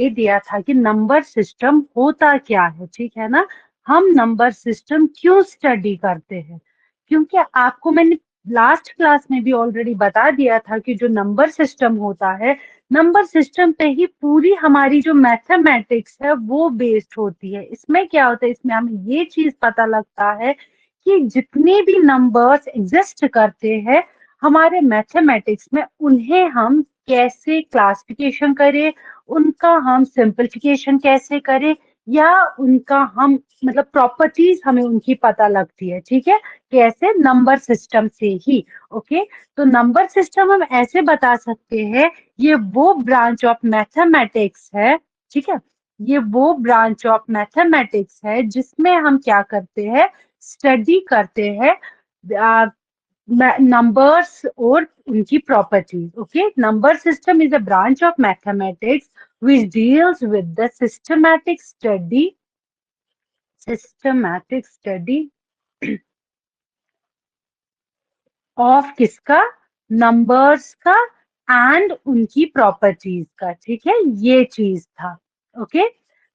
ये दिया था कि नंबर सिस्टम होता क्या है, ठीक है ना। हम नंबर सिस्टम क्यों स्टडी करते हैं, क्योंकि आपको मैंने लास्ट क्लास में भी ऑलरेडी बता दिया था कि जो नंबर सिस्टम होता है, नंबर सिस्टम पे ही पूरी हमारी जो मैथमेटिक्स है वो बेस्ड होती है। इसमें क्या होता है, इसमें हमें ये चीज पता लगता है कि जितने भी नंबर्स एग्जिस्ट करते हैं हमारे मैथमेटिक्स में, उन्हें हम कैसे क्लासिफिकेशन करें, उनका हम सिंपलीफिकेशन कैसे करें, या उनका हम मतलब प्रॉपर्टीज हमें उनकी पता लगती है, ठीक है, कैसे, नंबर सिस्टम से ही। ओके, तो नंबर सिस्टम हम ऐसे बता सकते हैं, ये वो ब्रांच ऑफ मैथमेटिक्स है, ठीक है, ये वो ब्रांच ऑफ मैथमेटिक्स है जिसमें हम क्या करते हैं, स्टडी करते हैं numbers और उनकी properties. Okay, number system is a branch of mathematics which deals with the systematic study of किसका, numbers का एंड उनकी प्रॉपर्टीज का, ठीक है, ये चीज था। ओके,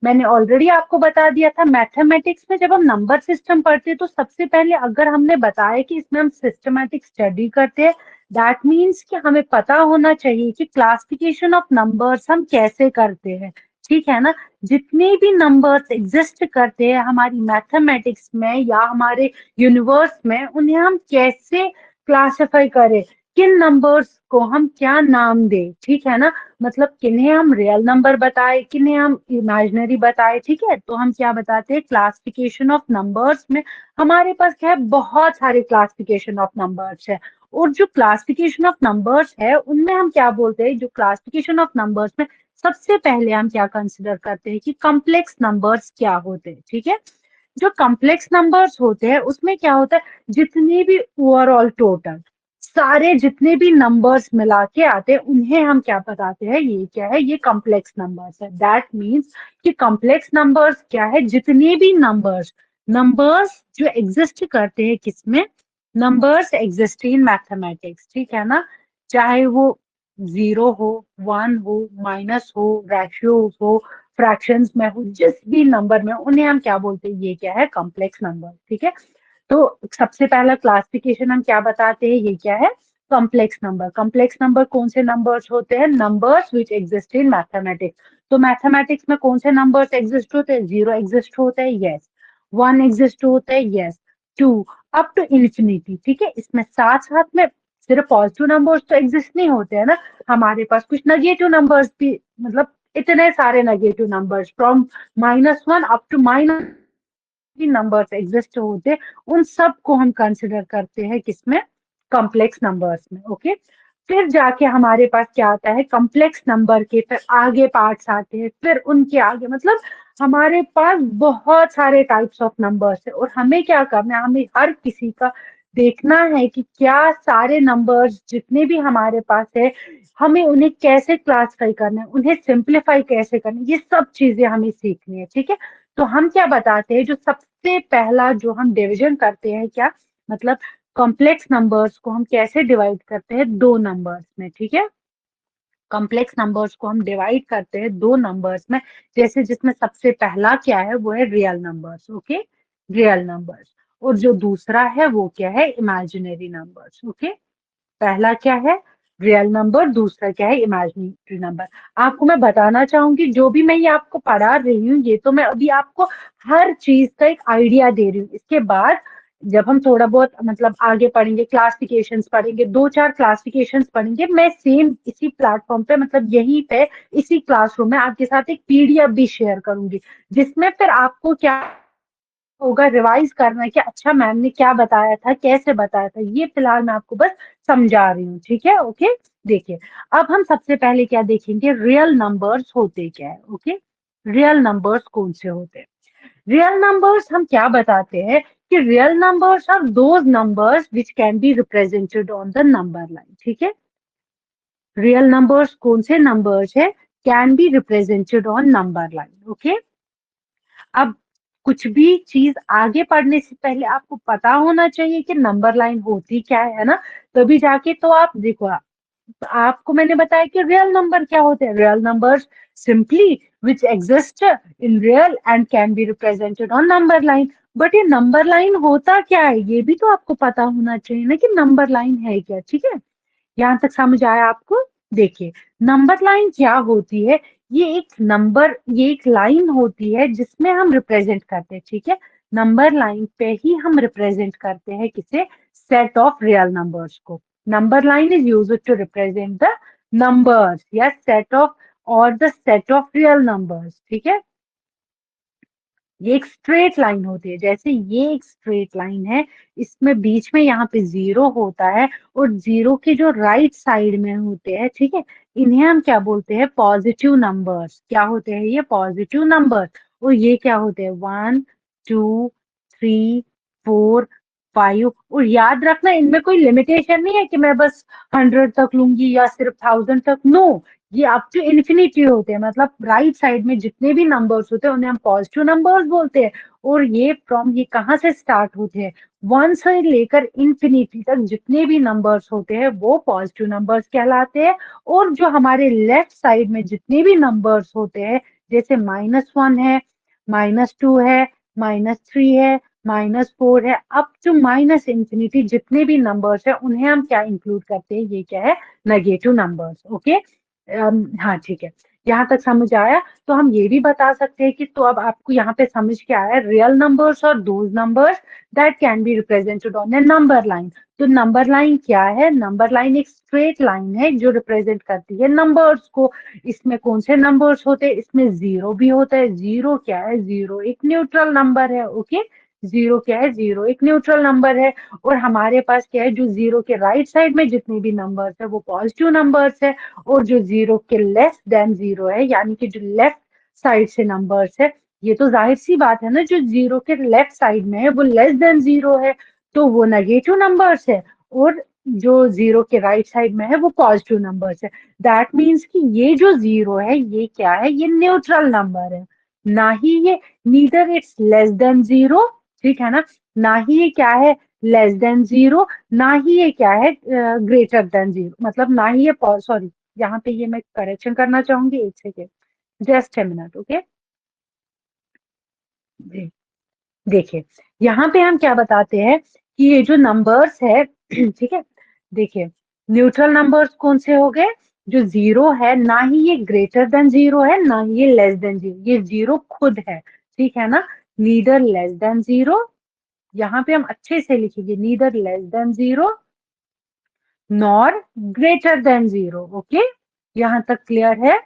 मैंने ऑलरेडी आपको बता दिया था मैथमेटिक्स में जब हम नंबर सिस्टम पढ़ते हैं तो सबसे पहले अगर हमने बताया कि इसमें हम सिस्टमैटिक स्टडी करते हैं, दैट मीन्स कि हमें पता होना चाहिए कि क्लासिफिकेशन ऑफ नंबर्स हम कैसे करते हैं, ठीक है ना। जितने भी नंबर्स एग्जिस्ट करते हैं हमारी मैथमेटिक्स में या हमारे यूनिवर्स में, उन्हें हम कैसे क्लासिफाई करें, किन नंबर्स को हम क्या नाम दें, ठीक है ना, मतलब किन्हें हम रियल नंबर बताए, किन्हें हम इमेजिनरी बताए, ठीक है। तो हम क्या बताते हैं, क्लासिफिकेशन ऑफ नंबर्स में हमारे पास क्या है, बहुत सारे क्लासिफिकेशन ऑफ नंबर्स है। और जो क्लासिफिकेशन ऑफ नंबर्स है उनमें हम क्या बोलते हैं, जो क्लासिफिकेशन ऑफ नंबर्स में सबसे पहले हम क्या कंसिडर करते हैं कि कॉम्प्लेक्स नंबर्स क्या होते हैं, ठीक है। जो कॉम्प्लेक्स नंबर्स होते हैं उसमें क्या होता है, जितने भी ओवरऑल टोटल सारे जितने भी नंबर्स मिला के आते हैं उन्हें हम क्या बताते हैं, ये क्या है, ये कॉम्प्लेक्स नंबर्स है। दैट मीन्स कि कॉम्प्लेक्स नंबर्स क्या है, जितने भी नंबर्स नंबर्स जो एग्जिस्ट करते हैं किसमें, नंबर्स एग्जिस्ट इन मैथमेटिक्स, ठीक है ना। चाहे वो जीरो हो, वन हो, माइनस हो, रेशियो हो, फ्रैक्शंस में हो, जिस भी नंबर में, उन्हें हम क्या बोलते हैं, ये क्या है, कॉम्प्लेक्स नंबर, ठीक है। तो सबसे पहला क्लासिफिकेशन हम क्या बताते हैं, ये क्या है, कॉम्प्लेक्स नंबर। कॉम्प्लेक्स नंबर कौन से नंबर्स होते हैं, numbers which exist in mathematics. तो मैथमेटिक्स में कौन से नंबर्स एग्जिस्ट होते हैं, जीरो एग्जिस्ट होता है, यस, वन एग्जिस्ट होता है, yes, two, up to infinity, ठीक है। इसमें साथ साथ में सिर्फ पॉजिटिव नंबर्स तो एग्जिस्ट नहीं होते हैं ना, हमारे पास कुछ नेगेटिव नंबर्स भी, मतलब इतने सारे negative numbers from -1 up to minus numbers exist होते हैं, उन सब को हम कंसिडर करते हैं किसमें, कॉम्प्लेक्स नंबर्स में। ओके, फिर जाके हमारे पास क्या आता है, कॉम्प्लेक्स नंबर के फिर आगे पार्ट्स आते हैं, फिर उनके आगे, मतलब हमारे पास बहुत सारे टाइप्स ऑफ नंबर्स है और हमें क्या करना है, हमें हर किसी का देखना है कि क्या सारे नंबर्स जितने भी हमारे पास है, हमें उन्हें कैसे क्लासिफाई करना है, उन्हें सिंप्लीफाई कैसे करना है, ये सब चीजें हमें सीखनी है, ठीक है। तो हम क्या बताते हैं, जो सबसे पहला जो हम डिवीजन करते हैं, क्या मतलब कॉम्प्लेक्स नंबर्स को हम कैसे डिवाइड करते हैं, दो नंबर्स में, ठीक है। कॉम्प्लेक्स नंबर्स को हम डिवाइड करते हैं दो नंबर्स में, जैसे जिसमें सबसे पहला क्या है, वो है real numbers, okay, real numbers. और जो दूसरा है वो क्या है, इमेजिनरी नंबर्स, ओके। पहला क्या है, रियल नंबर, दूसरा क्या है, इमेजिनरी नंबर। आपको मैं बताना चाहूंगी, जो भी मैं ये आपको पढ़ा रही हूँ, ये तो मैं अभी आपको हर चीज का एक आइडिया दे रही हूँ। इसके बाद जब हम थोड़ा बहुत मतलब आगे पढ़ेंगे, क्लासिफिकेशंस पढ़ेंगे, दो चार क्लासिफिकेशंस पढ़ेंगे, मैं सेम इसी प्लेटफॉर्म पे, मतलब यहीं पे इसी क्लासरूम में आपके साथ एक पीडीएफ भी शेयर करूंगी, जिसमें फिर आपको क्या होगा, रिवाइज करना है कि अच्छा मैम ने क्या बताया था, कैसे बताया था, ये फिलहाल मैं आपको बस समझा रही हूँ, ठीक है। ओके, देखिए, अब हम सबसे पहले क्या देखेंगे, रियल नंबर्स होते क्या है, ओके। रियल नंबर्स कौन से होते हैं, रियल नंबर्स हम क्या बताते हैं कि real numbers are those numbers which can be represented on the number line, ठीक है। रियल नंबर्स कौन से नंबर्स है, can be represented on number line, okay. अब कुछ भी चीज आगे पढ़ने से पहले आपको पता होना चाहिए कि नंबर लाइन होती क्या है ना, तभी जाके तो आप देखो, आपको मैंने बताया कि रियल नंबर क्या होते हैं, real numbers simply which exist in real and can be represented on number line. But ये नंबर लाइन होता क्या है, ये भी तो आपको पता होना चाहिए ना कि नंबर लाइन है क्या। ठीक है, यहाँ तक समझ आया आपको। देखिए, नंबर लाइन क्या होती है, ये एक लाइन होती है जिसमें हम रिप्रेजेंट करते हैं। ठीक है, नंबर लाइन पे ही हम रिप्रेजेंट करते हैं किसे, सेट ऑफ रियल नंबर्स को। Number line is used to represent the numbers या सेट ऑफ और the set of real numbers. ठीक है, ये एक स्ट्रेट लाइन होती है, जैसे ये एक स्ट्रेट लाइन है, इसमें बीच में यहाँ पे जीरो होता है और जीरो के जो राइट साइड में होते हैं, ठीक है, इन्हें हम क्या बोलते हैं, पॉजिटिव नंबर्स। क्या होते हैं ये, पॉजिटिव नंबर। और ये क्या होते हैं, 1 2 3 4 5। और याद रखना, इनमें कोई लिमिटेशन नहीं है कि मैं बस 100 तक लूंगी या सिर्फ 1000 तक। नो, ये अप टू इन्फिनिटी होते हैं, मतलब राइट साइड में जितने भी नंबर्स होते हैं उन्हें हम पॉजिटिव नंबर्स बोलते हैं। और ये कहाँ से स्टार्ट होते हैं, 1 से लेकर इन्फिनिटी तक जितने भी नंबर्स होते हैं वो पॉजिटिव नंबर्स कहलाते हैं। और जो हमारे लेफ्ट साइड में जितने भी नंबर्स होते हैं, जैसे -1 है, -2 है, -3 है, -4 है, अप टू माइनस इंफिनिटी जितने भी नंबर्स है उन्हें हम क्या इंक्लूड करते हैं, ये क्या है, नेगेटिव नंबर्स। ओके, हाँ ठीक है, यहाँ तक समझ आया। तो हम ये भी बता सकते हैं कि, तो अब आपको यहाँ पे समझ के आया, रियल नंबर्स और those numbers that can be represented on A number line. तो नंबर लाइन क्या है, नंबर लाइन एक स्ट्रेट लाइन है जो रिप्रेजेंट करती है नंबर्स को। इसमें कौन से नंबर्स होते हैं, इसमें जीरो भी होता है। जीरो क्या है, जीरो एक न्यूट्रल नंबर है। ओके, जीरो क्या है, जीरो एक न्यूट्रल नंबर है। और हमारे पास क्या है, जो जीरो के राइट साइड में जितने भी नंबर्स है वो पॉजिटिव नंबर्स है। और जो जीरो के लेस देन जीरो है, यानी कि जो लेफ्ट साइड से नंबर्स है, ये तो जाहिर सी बात है ना, जो जीरो के लेफ्ट साइड में है वो लेस देन जीरो है, तो वो नेगेटिव नंबर्स है। और जो जीरो के राइट साइड में है वो पॉजिटिव नंबर्स है। दैट मीन्स कि ये जो जीरो है ये क्या है, ये न्यूट्रल नंबर है। ना ही ये, neither it's less than zero, ठीक है ना ही ये क्या है, लेस देन जीरो, ना ही ये क्या है, ग्रेटर देन जीरो, मतलब ना ही ये, सॉरी, यहाँ पे ये मैं करेक्शन करना चाहूंगी, एक second, just a minute. Okay, जी, देखिए, यहाँ पे हम क्या बताते हैं कि ये जो नंबर्स है ठीक है, देखिए, न्यूट्रल नंबर्स कौन से हो गए, जो जीरो है, ना ही ये ग्रेटर देन जीरो है, ना ही ये लेस देन जीरो, ये जीरो खुद है। ठीक है ना, नीदर लेस देन जीरो, यहाँ पे हम अच्छे से लिखेंगे, neither less than zero nor greater than zero. Okay, यहाँ तक क्लियर है।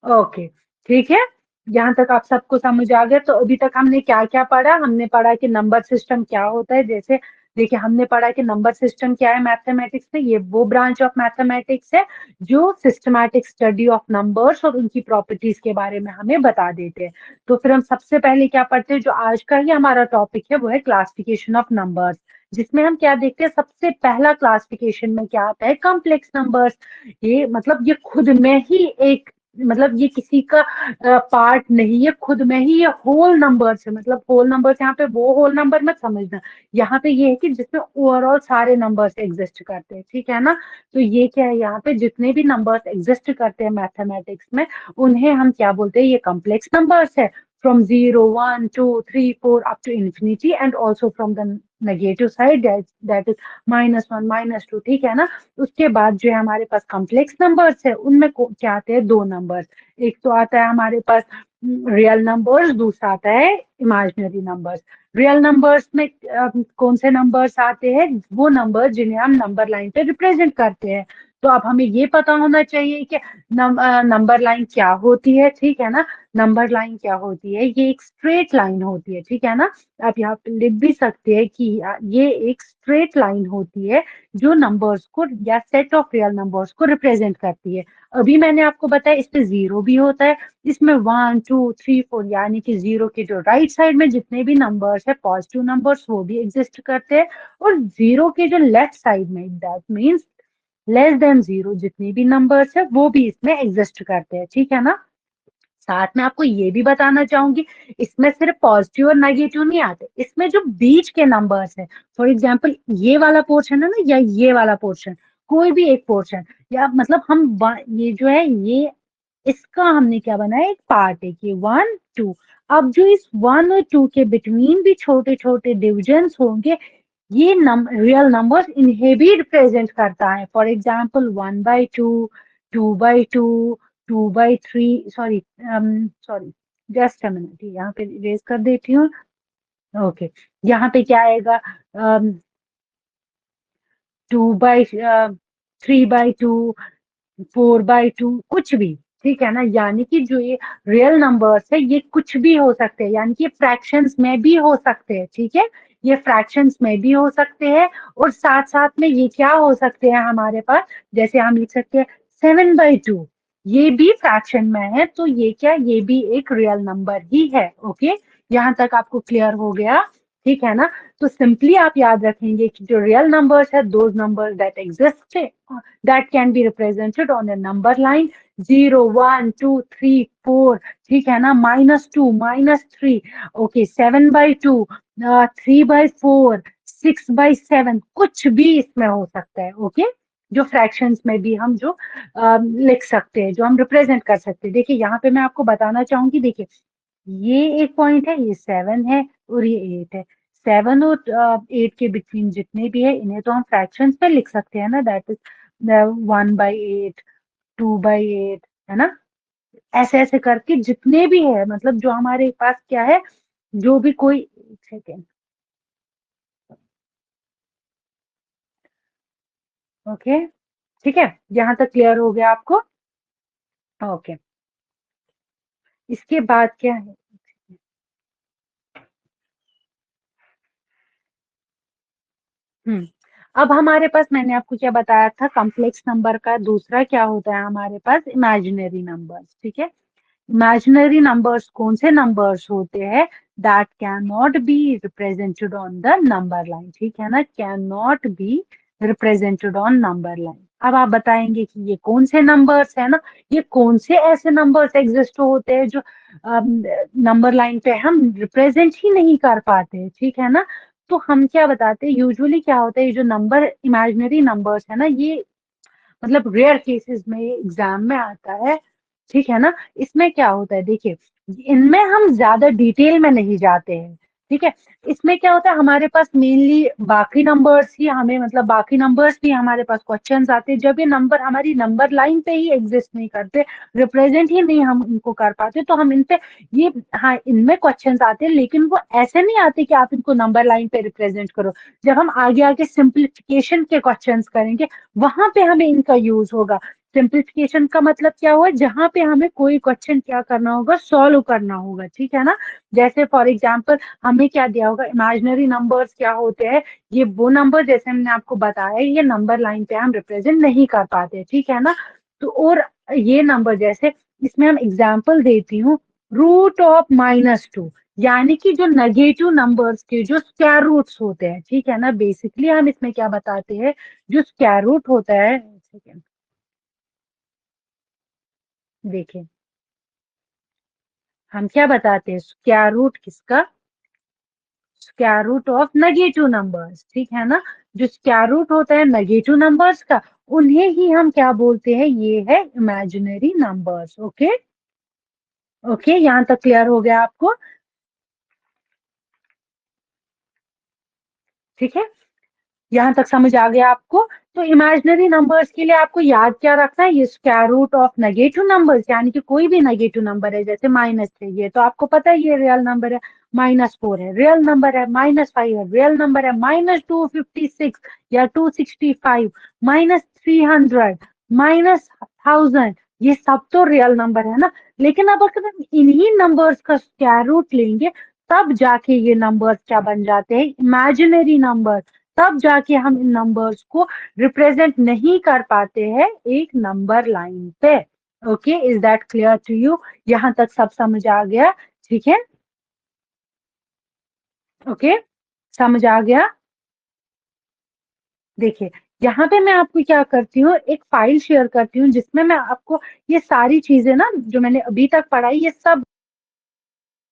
ओके, ठीक है, यहाँ तक आप सबको समझ आ गया। तो अभी तक हमने क्या क्या पढ़ा, हमने पढ़ा कि नंबर सिस्टम क्या होता है। जैसे देखिए, हमने पढ़ा कि नंबर सिस्टम क्या है मैथमेटिक्स में, ये वो ब्रांच ऑफ मैथमेटिक्स है जो सिस्टमैटिक स्टडी ऑफ नंबर्स और उनकी प्रॉपर्टीज के बारे में हमें बता देते हैं। तो फिर हम सबसे पहले क्या पढ़ते हैं, जो आज का ही हमारा टॉपिक है वो है क्लासिफिकेशन ऑफ नंबर्स, जिसमें हम क्या देखते हैं, सबसे पहला क्लासिफिकेशन में क्या आता है, कॉम्प्लेक्स नंबर्स। ये मतलब ये खुद में ही एक, मतलब ये किसी का पार्ट नहीं, ये खुद में ही ये होल नंबर्स है। मतलब होल नंबर्स, यहाँ पे वो होल नंबर मत समझना, यहाँ पे ये है कि जिसमें ओवरऑल सारे नंबर्स एग्जिस्ट करते हैं। ठीक है ना, तो ये क्या है, यहाँ पे जितने भी नंबर्स एग्जिस्ट करते हैं मैथमेटिक्स में, उन्हें हम क्या बोलते हैं, ये कॉम्प्लेक्स नंबर्स है। From 0 1 2 3 4 up to infinity, and also from the negative side, that is -1 -2। ठीक है ना, उसके बाद जो है हमारे पास कॉम्प्लेक्स नंबर्स है, उनमें क्या आते हैं, दो नंबर्स। एक तो आता है हमारे पास रियल नंबर्स, दूसरा आता है इमेजिनरी नंबर्स। रियल नंबर्स में कौन से नंबर्स आते हैं, वो नंबर जिन्हें हम नंबर लाइन पे रिप्रेजेंट करते हैं। तो अब हमें ये पता होना चाहिए कि नंबर लाइन क्या होती है। ठीक है ना, नंबर लाइन क्या होती है, ये एक स्ट्रेट लाइन होती है। ठीक है ना, आप यहाँ पे लिख भी सकते हैं कि ये एक स्ट्रेट लाइन होती है जो नंबर्स को या सेट ऑफ रियल नंबर्स को रिप्रेजेंट करती है। अभी मैंने आपको बताया इसमें जीरो भी होता है, इसमें 1 2 3 4, यानी कि जीरो के जो राइट साइड में जितने भी नंबर्स है पॉजिटिव नंबर्स वो भी एग्जिस्ट करते हैं। और जीरो के जो लेफ्ट साइड में, that means less than zero, जितने भी नंबर्स है वो भी इसमें एग्जिस्ट करते हैं। ठीक है ना, साथ में आपको ये भी बताना चाहूंगी, इसमें सिर्फ पॉजिटिव और नेगेटिव नहीं आते, इसमें जो बीच के नंबर्स है, फॉर एग्जाम्पल ये वाला पोर्शन है ना, या ये वाला पोर्शन, कोई भी एक पोर्शन, या मतलब हम ये जो है ये इसका हमने क्या बनाया, एक पार्ट है कि 1 2। अब जो इस 1 और 2 के बिटवीन भी छोटे छोटे डिविजन्स होंगे, ये रियल नंबर्स इन्हें भी रिप्रेजेंट करता है। For example 1/2, 2/2, 2/3, sorry sorry, just a minute, यहाँ पे इरेज कर देती हूँ। ओके, यहाँ पे क्या आएगा, 3/2, 4/2, कुछ भी, ठीक है ना। यानी कि जो ये रियल नंबर्स है ये कुछ भी हो सकते हैं, यानी कि फ्रैक्शंस में भी हो सकते हैं, ठीक है। ये फ्रैक्शंस में भी हो सकते हैं, और साथ साथ में ये क्या हो सकते हैं हमारे पास, जैसे हम लिख सकते हैं 7/2, ये भी फ्रैक्शन में है, तो ये क्या, ये भी एक रियल नंबर ही है। ओके, यहाँ तक आपको क्लियर हो गया, ठीक है ना। तो सिंपली आप याद रखेंगे कि जो रियल नंबर्स है, those numbers that exist, that can be represented on a number line, 0 1 2 3 4, ठीक है ना, -2 -3, ओके, 7/2, 3/4, 6/7, कुछ भी इसमें हो सकता है। ओके, जो फ्रैक्शंस में भी हम जो लिख सकते हैं, जो हम रिप्रेजेंट कर सकते हैं। देखिए यहाँ पे मैं आपको बताना चाहूंगी, देखिए ये एक पॉइंट है, ये 7 है और ये 8 है। 7 और 8 के बिटवीन जितने भी है, इन्हें तो हम फ्रैक्शंस में लिख सकते हैं ना, दैट इज 1/8, 2/8, है ना। ऐसे ऐसे करके जितने भी है, मतलब जो हमारे पास क्या है, जो भी कोई, एक सेकेंड, ओके, ठीक है, यहाँ तक क्लियर हो गया आपको। ओके, इसके बाद क्या है, हम्म, अब हमारे पास, मैंने आपको क्या बताया था, कॉम्प्लेक्स नंबर का दूसरा क्या होता है हमारे पास, इमेजिनरी नंबर्स, ठीक है। इमेजिनरी नंबर्स कौन से नंबर्स होते हैं, that can not be represented on the number line, ठीक है ना, can not be represented on number line. अब आप बताएंगे कि ये कौन से नंबर्स है ना, ये कौन से ऐसे नंबर्स एग्जिस्ट होते हैं जो नंबर लाइन पे हम रिप्रेजेंट ही नहीं कर पाते, ठीक है ना। तो हम क्या बताते हैं, यूजुअली क्या होता है, ये जो नंबर इमेजिनरी नंबर्स है ना, ये मतलब रेयर केसेस में एग्जाम में आता है, ठीक है ना। इसमें क्या होता है, देखिए इनमें हम ज्यादा डिटेल में नहीं जाते हैं, ठीक है। इसमें क्या होता है, हमारे पास मेनली बाकी नंबर्स ही हमें, मतलब बाकी नंबर्स भी हमारे पास क्वेश्चंस आते हैं, जब ये नंबर हमारी नंबर लाइन पे ही एग्जिस्ट नहीं करते, रिप्रेजेंट ही नहीं हम इनको कर पाते, तो हम इन पे ये, हाँ इनमें क्वेश्चंस आते हैं, लेकिन वो ऐसे नहीं आते कि आप इनको नंबर लाइन पे रिप्रेजेंट करो। जब हम आगे आगे सिंप्लीफिकेशन के क्वेश्चंस करेंगे, वहां पे हमें इनका यूज होगा। सिंप्लीफिकेशन का मतलब क्या हुआ, जहां पे हमें कोई क्वेश्चन क्या करना होगा, सॉल्व करना होगा, ठीक है ना। जैसे फॉर एग्जांपल हमें क्या दिया होगा, इमेजिनरी नंबर्स क्या होते हैं, ये वो नंबर जैसे हमने आपको बताया, ये नंबर लाइन पे हम रिप्रेजेंट नहीं कर पाते, ठीक है ना। तो और ये नंबर, जैसे इसमें हम एग्जाम्पल देती हूँ, √2, यानी कि जो नेगेटिव नंबर्स के जो स्क्वायर रूट्स होते हैं, ठीक है ना। बेसिकली हम इसमें क्या बताते हैं, जो स्क्वायर रूट होता है, सेकेंड, देखिए हम क्या बताते हैं, स्क्वायर रूट किसका, square root of negative numbers, ठीक है ना। जो स्क्वायर रूट होता है नेगेटिव नंबर्स का, उन्हें ही हम क्या बोलते हैं, ये है इमेजिनरी नंबर्स। ओके, ओके, यहाँ तक क्लियर हो गया आपको, ठीक है, यहाँ तक समझ आ गया आपको। तो इमेजिनरी नंबर्स के लिए आपको याद क्या रखना है, ये square root of negative numbers, यानी कि कोई भी नेगेटिव नंबर है, जैसे -3, ये तो आपको पता है ये रियल नंबर है, -4 है रियल नंबर है, -5 है रियल नंबर है, -256 या 265, -300, -1000, ये सब तो रियल नंबर है ना। लेकिन अब अगर हम इन्हीं नंबर्स का स्क्वायर रूट लेंगे, तब जाके ये नंबर्स क्या बन जाते हैं, इमेजिनरी नंबर, तब जाके हम इन नंबर्स को रिप्रेजेंट नहीं कर पाते हैं एक नंबर लाइन पे। Okay, is that clear to you, यहाँ तक सब समझ आ गया, ठीक है। ओके, समझ आ गया। देखिए यहाँ पे मैं आपको क्या करती हूँ, एक फाइल शेयर करती हूँ, जिसमें मैं आपको ये सारी चीजें ना, जो मैंने अभी तक पढ़ाई, ये सब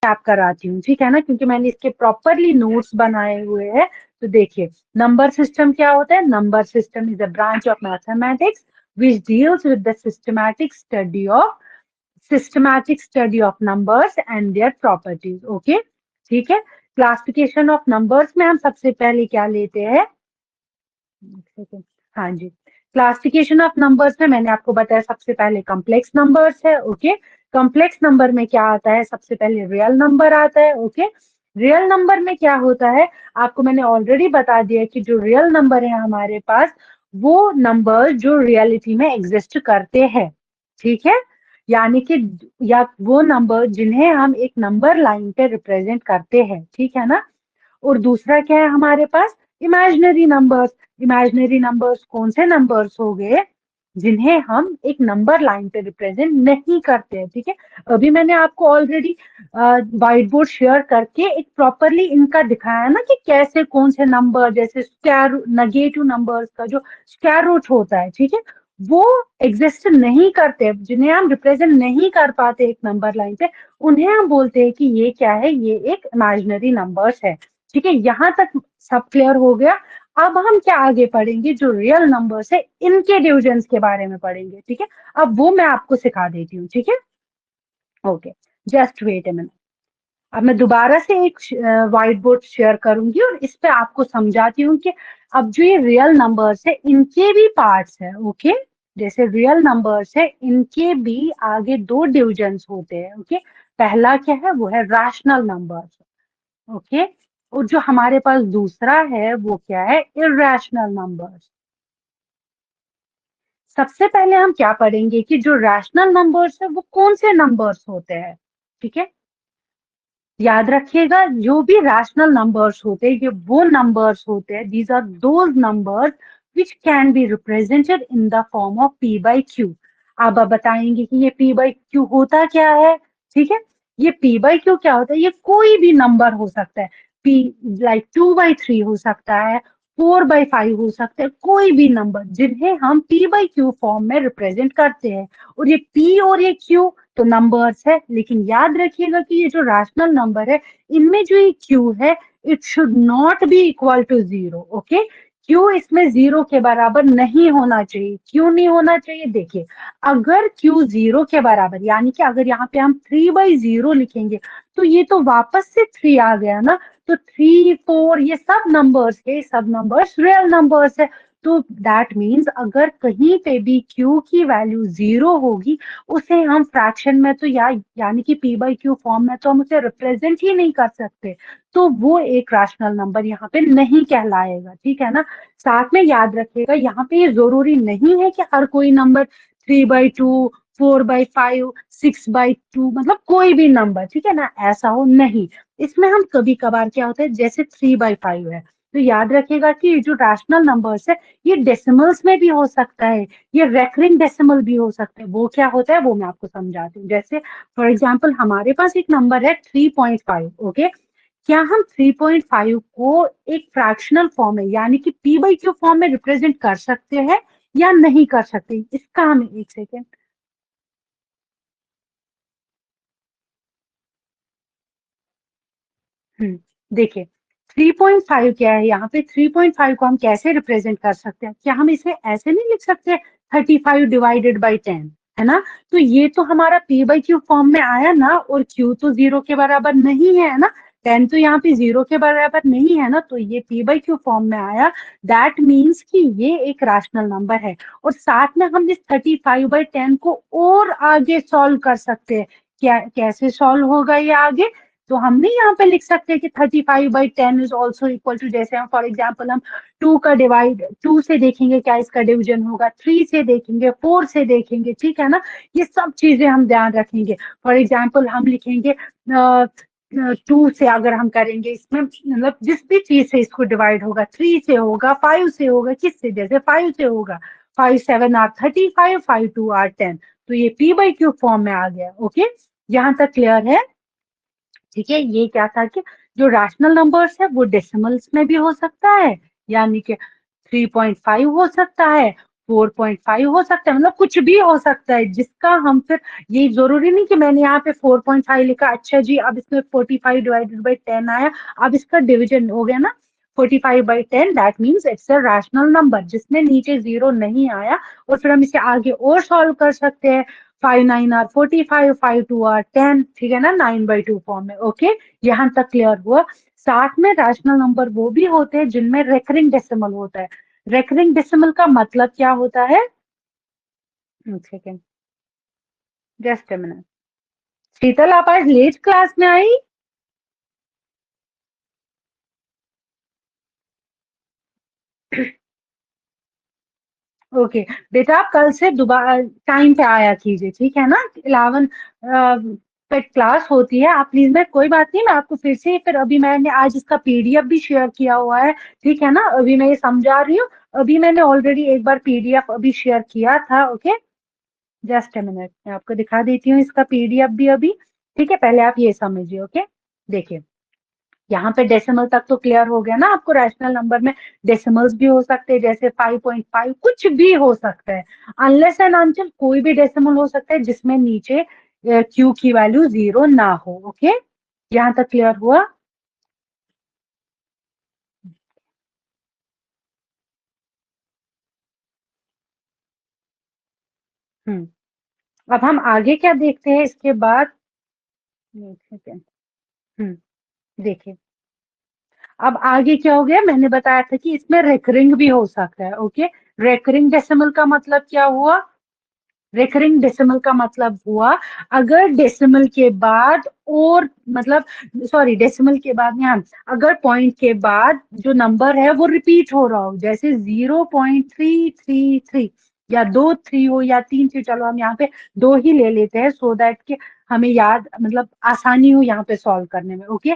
आप कराती हूँ, ठीक है ना, क्योंकि मैंने इसके प्रॉपरली नोट्स बनाए हुए हैं। तो देखिए, नंबर सिस्टम क्या होता है? Number system is a branch of mathematics which deals with the systematic study of numbers and their properties. Okay, ठीक है। क्लासिफिकेशन ऑफ नंबर्स में हम सबसे पहले क्या लेते हैं? एक सेकंड। हाँ जी, क्लासिफिकेशन ऑफ नंबर्स में मैंने आपको बताया सबसे पहले कॉम्प्लेक्स नंबर्स है। ओके, कॉम्प्लेक्स नंबर में क्या आता है? सबसे पहले रियल नंबर आता है। ओके, रियल नंबर में क्या होता है? आपको मैंने ऑलरेडी बता दिया कि जो रियल नंबर है हमारे पास, वो नंबर जो रियलिटी में एग्जिस्ट करते हैं, ठीक है, यानी कि या वो नंबर जिन्हें हम एक नंबर लाइन पे रिप्रेजेंट करते हैं, ठीक है ना। और दूसरा क्या है हमारे पास? Imaginary numbers. इमेजिनरी नंबर्स कौन से नंबर्स हो गए? जिन्हें हम एक नंबर लाइन पे रिप्रेजेंट नहीं करते हैं, ठीक है। अभी मैंने आपको ऑलरेडी व्हाइट बोर्ड शेयर करके एक प्रॉपरली इनका दिखाया ना कि कैसे कौन से नंबर, जैसे स्क्वायर नेगेटिव नंबर्स का जो स्क्वायर रूट होता है, ठीक है, वो एग्जिस्ट नहीं करते, जिन्हें हम रिप्रेजेंट नहीं कर पाते एक नंबर लाइन पे, उन्हें हम बोलते हैं कि ये क्या है? ये एक इमेजिनरी नंबर्स है, ठीक है। यहां तक सब क्लियर हो गया। अब हम क्या आगे पढ़ेंगे? जो रियल नंबर्स है इनके डिविजन्स के बारे में पढ़ेंगे, ठीक है। अब वो मैं आपको सिखा देती हूँ, ठीक है। Okay, just wait a minute. अब मैं दोबारा से एक व्हाइट बोर्ड शेयर करूंगी और इस पे आपको समझाती हूँ कि अब जो ये रियल नंबर्स है इनके भी पार्ट्स है। ओके, जैसे रियल नंबर्स है इनके भी आगे दो डिविजन्स होते हैं। ओके, पहला क्या है? वो है रैशनल नंबर्स। ओके, और जो हमारे पास दूसरा है वो क्या है? Irrational numbers. सबसे पहले हम क्या पढ़ेंगे कि जो रैशनल नंबर्स है वो कौन से नंबर्स होते हैं, ठीक है। याद रखिएगा, जो भी रैशनल नंबर्स होते हैं ये वो नंबर्स होते हैं, these are those numbers which can be represented in the form of P by Q. अब आप बताएंगे कि ये पी बाई क्यू होता क्या है, ठीक है। ये पी बाई क्यू क्या होता है? ये कोई भी नंबर हो सकता है। पी लाइक 2/3 हो सकता है, 4/5 हो सकता है, कोई भी नंबर जिन्हें हम पी बाई क्यू फॉर्म में रिप्रेजेंट करते हैं। और ये पी और ये क्यू तो नंबर्स है, लेकिन याद रखिएगा कि ये जो रैशनल नंबर है इनमें जो ये क्यू है, it should not be equal to 0। Okay, Q इसमें 0 के बराबर नहीं होना चाहिए। क्यों नहीं होना चाहिए? देखिए, अगर क्यू 0 के बराबर, यानी कि अगर यहाँ पे हम 3/0 लिखेंगे तो ये तो वापस से 3 आ गया ना। तो 3, 4 ये सब नंबर्स है, सब नंबर्स रियल नंबर्स है। तो दैट मीन्स अगर कहीं पे भी क्यू की वैल्यू 0 होगी, उसे हम फ्रैक्शन में तो यानी कि पी बाई क्यू फॉर्म में तो हम उसे रिप्रेजेंट ही नहीं कर सकते। तो वो एक रैशनल नंबर यहाँ पे नहीं कहलाएगा, ठीक है ना। साथ में याद रखिएगा, यहाँ पे ये जरूरी नहीं है कि हर कोई नंबर 3/2, 4/5, 6/2, मतलब कोई भी नंबर, ठीक है ना, ऐसा हो नहीं। इसमें हम कभी कभार क्या होता है, जैसे 3/5 है, तो याद रखिएगा कि ये जो रैशनल नंबर्स है ये डेसिमल्स में भी हो सकता है, ये रेकरिंग डेसिमल भी हो सकते हैं। वो क्या होता है वो मैं आपको समझाती हूँ। जैसे फॉर एग्जांपल हमारे पास एक नंबर है 3.5। ओके, क्या हम 3.5 को एक फ्रैक्शनल फॉर्म में यानी कि पी बाई क्यू फॉर्म में रिप्रेजेंट कर सकते हैं या नहीं कर सकते? इसका हम एक सेकेंड। देखिए, 3.5 क्या है यहाँ पे? 3.5 को हम कैसे रिप्रेजेंट कर सकते हैं? क्या हम इसे ऐसे नहीं लिख सकते? 35/10, है ना। तो ये तो हमारा पी बाई क्यू फॉर्म में आया ना, और क्यू तो 0 के बराबर नहीं है ना, 10 तो यहाँ पे 0 के बराबर नहीं है ना, तो ये पी बाई क्यू फॉर्म में आया। दैट मीन्स कि ये एक रैशनल नंबर है। और साथ में हम इस 35/10 को और आगे सॉल्व कर सकते हैं। क्या कैसे सॉल्व होगा ये आगे? तो हम नहीं यहाँ पे लिख सकते कि 35/10 इज ऑल्सो इक्वल टू, जैसे हम फॉर एग्जाम्पल हम 2 का डिवाइड 2 से देखेंगे क्या इसका डिवीजन होगा, 3 से देखेंगे, 4 से देखेंगे, ठीक है ना। ये सब चीजें हम ध्यान रखेंगे। फॉर एग्जाम्पल हम लिखेंगे 2 से, अगर हम करेंगे इसमें मतलब जिस भी चीज से इसको डिवाइड होगा, 3 से होगा, 5 से होगा, किससे? जैसे 5 से होगा, 5 7 आर 35, 5 2 आर 10। तो ये पी बाई क्यू फॉर्म में आ गया। ओके, यहाँ तक क्लियर है? ठीक है, ये क्या था कि जो रैशनल नंबर्स है वो डेसिमल्स में भी हो सकता है, यानी कि 3.5 हो सकता है, 4.5 हो सकता है, मतलब कुछ भी हो सकता है जिसका हम फिर, ये जरूरी नहीं कि मैंने यहाँ पे 4.5 लिखा, अच्छा जी अब इसमें 45 डिवाइडेड बाई 10 आया, अब इसका डिवीजन हो गया ना 45/10, that means it's a rational number जिसमें नीचे जीरो नहीं आया। और फिर हम इसे आगे और सॉल्व कर सकते हैं, 5 9 are 45, 5 2 are 10, ठीक है ना, 9/2 फॉर्म में। ओके, यहाँ तक क्लियर हुआ। साथ में रैशनल नंबर वो भी होते हैं जिनमें रेकरिंग डेसिमल होता है। रेकरिंग डेसिमल का मतलब क्या होता है? एक सेकेंड, जस्ट अ मिनट। शीतल, आप आज लेट क्लास में आई? ओके बेटा, आप कल से दोबारा टाइम पे आया कीजिए, ठीक है ना। 11 पे क्लास होती है, आप प्लीज, मैं कोई बात नहीं, मैं आपको फिर से, फिर अभी मैंने आज इसका पीडीएफ भी शेयर किया हुआ है, ठीक है ना। अभी मैं ये समझा रही हूँ, अभी मैंने ऑलरेडी एक बार पीडीएफ अभी शेयर किया था। ओके, जस्ट अ मिनट, मैं आपको दिखा देती हूँ इसका पीडीएफ भी अभी, ठीक है। पहले आप ये समझिए। ओके, देखिए, यहाँ पे डेसिमल तक तो क्लियर हो गया ना आपको। रैशनल नंबर में डेसिमल्स भी हो सकते हैं, जैसे 5.5, कुछ भी हो सकता है, अनलेस एंड अनटिल कोई भी डेसिमल हो सकता है जिसमें नीचे क्यू की वैल्यू जीरो ना हो। ओके, यहाँ तक क्लियर हुआ? अब हम आगे क्या देखते हैं इसके बाद? एक सेकेंड। देखिए, अब आगे क्या हो गया, मैंने बताया था कि इसमें रेकरिंग भी हो सकता है। ओके, रेकरिंग डेसिमल का मतलब क्या हुआ? रेकरिंग डेसिमल का मतलब हुआ, अगर डेसिमल के बाद, और मतलब, सॉरी, डेसिमल के बाद नहीं, हाँ, अगर पॉइंट के बाद जो नंबर है वो रिपीट हो रहा हो, जैसे 0.333, या दो थ्री हो या तीन थ्री, चलो हम यहाँ पे दो ही ले लेते हैं सो दैट कि हमें याद, मतलब आसानी हो यहाँ पे सॉल्व करने में। ओके,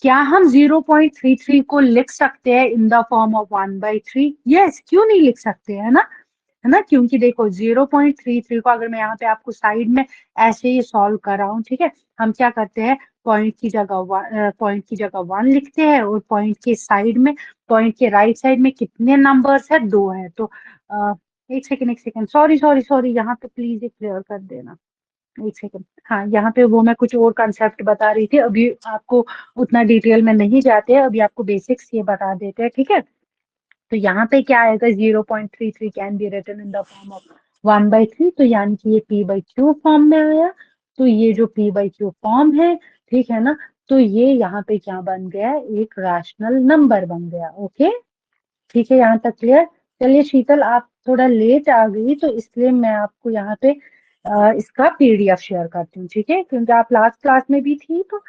क्या हम 0.33 को लिख सकते हैं in the form of 1/3? Yes, क्यों नहीं लिख सकते, है ना। क्योंकि देखो, 0.33 को अगर मैं यहाँ पे आपको साइड में ऐसे ही सॉल्व कर रहा हूँ, ठीक है, हम क्या करते हैं, पॉइंट की जगह वन लिखते हैं, और पॉइंट के साइड में, पॉइंट के राइट साइड में कितने नंबर्स है, दो है। तो एक सेकेंड, एक सेकेंड, सॉरी सॉरी सॉरी, यहाँ पे प्लीज ये क्लियर कर देना। एक सेकंड, हाँ, यहाँ पे वो मैं कुछ और कंसेप्ट बता रही थी, अभी आपको उतना डिटेल में नहीं जाते हैं, अभी आपको बेसिक्स ये बता देते हैं, ठीक है। तो यहाँ पे क्या आएगा, 0.33 can be written in the form of 1/3, तो यानी कि ये p/q फॉर्म में आया। तो ये जो p/q फॉर्म है, ठीक है ना, तो ये यहाँ पे क्या बन गया, एक रैशनल नंबर बन गया। ओके, ठीक है, यहाँ तक क्लियर। चलिए शीतल, आप थोड़ा लेट आ गई, तो इसलिए मैं आपको यहाँ पे इसका पीडीएफ शेयर करती हूँ, ठीक है, क्योंकि आप लास्ट क्लास में भी थी, तो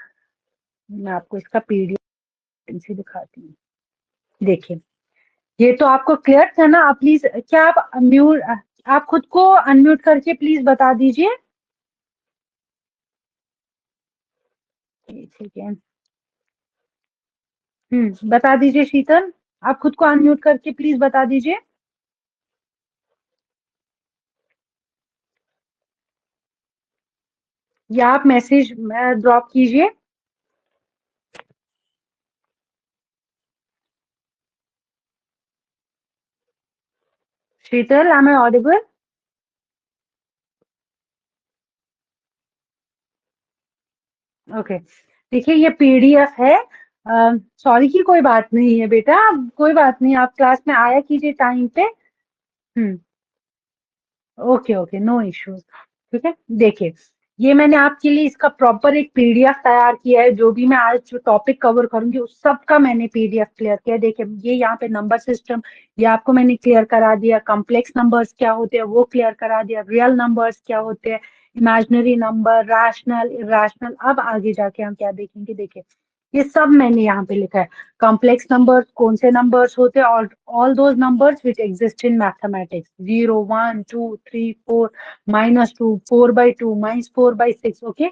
मैं आपको इसका पीडीएफ से दिखाती हूँ। देखिए, ये तो आपको क्लियर था ना। आप प्लीज, क्या आप म्यूट, आप खुद को अनम्यूट करके प्लीज बता दीजिए। ठीक है, बता दीजिए शीतल, आप खुद को अनम्यूट करके प्लीज बता दीजिए, या आप मैसेज ड्रॉप कीजिए। शीतल, एम आई ऑडिबल? ओके, देखिए, ये पीडीएफ है। सॉरी की कोई बात नहीं है बेटा, कोई बात नहीं, आप क्लास में आया कीजिए टाइम पे। हम्म, ओके ओके, नो इश्यूज, ठीक है। देखिए, ये मैंने आपके लिए इसका प्रॉपर एक पीडीएफ तैयार किया है, जो भी मैं आज जो टॉपिक कवर करूंगी उस सब का मैंने पीडीएफ क्लियर किया है। देखिए, ये यहाँ पे नंबर सिस्टम, ये आपको मैंने क्लियर करा दिया, कॉम्प्लेक्स नंबर्स क्या होते हैं वो क्लियर करा दिया, रियल नंबर्स क्या होते हैं, इमेजिनरी नंबर, रैशनल, इरेशनल। अब आगे जाके हम क्या देखेंगे, देखिए, ये सब मैंने यहाँ पे लिखा है। कॉम्प्लेक्स नंबर्स कौन से नंबर्स होते हैं, और all those numbers which exist in mathematics, 0 1 2 3 4, -2, 4/2, -4/6। Okay,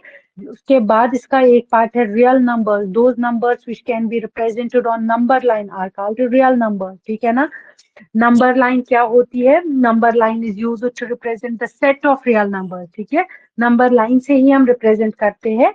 उसके बाद इसका एक पार्ट है real number, those numbers which can be represented on number line are called real number, ठीक है ना। नंबर लाइन क्या होती है, number line is used to represent the set of real number, ठीक है। नंबर लाइन से ही हम रिप्रेजेंट करते हैं,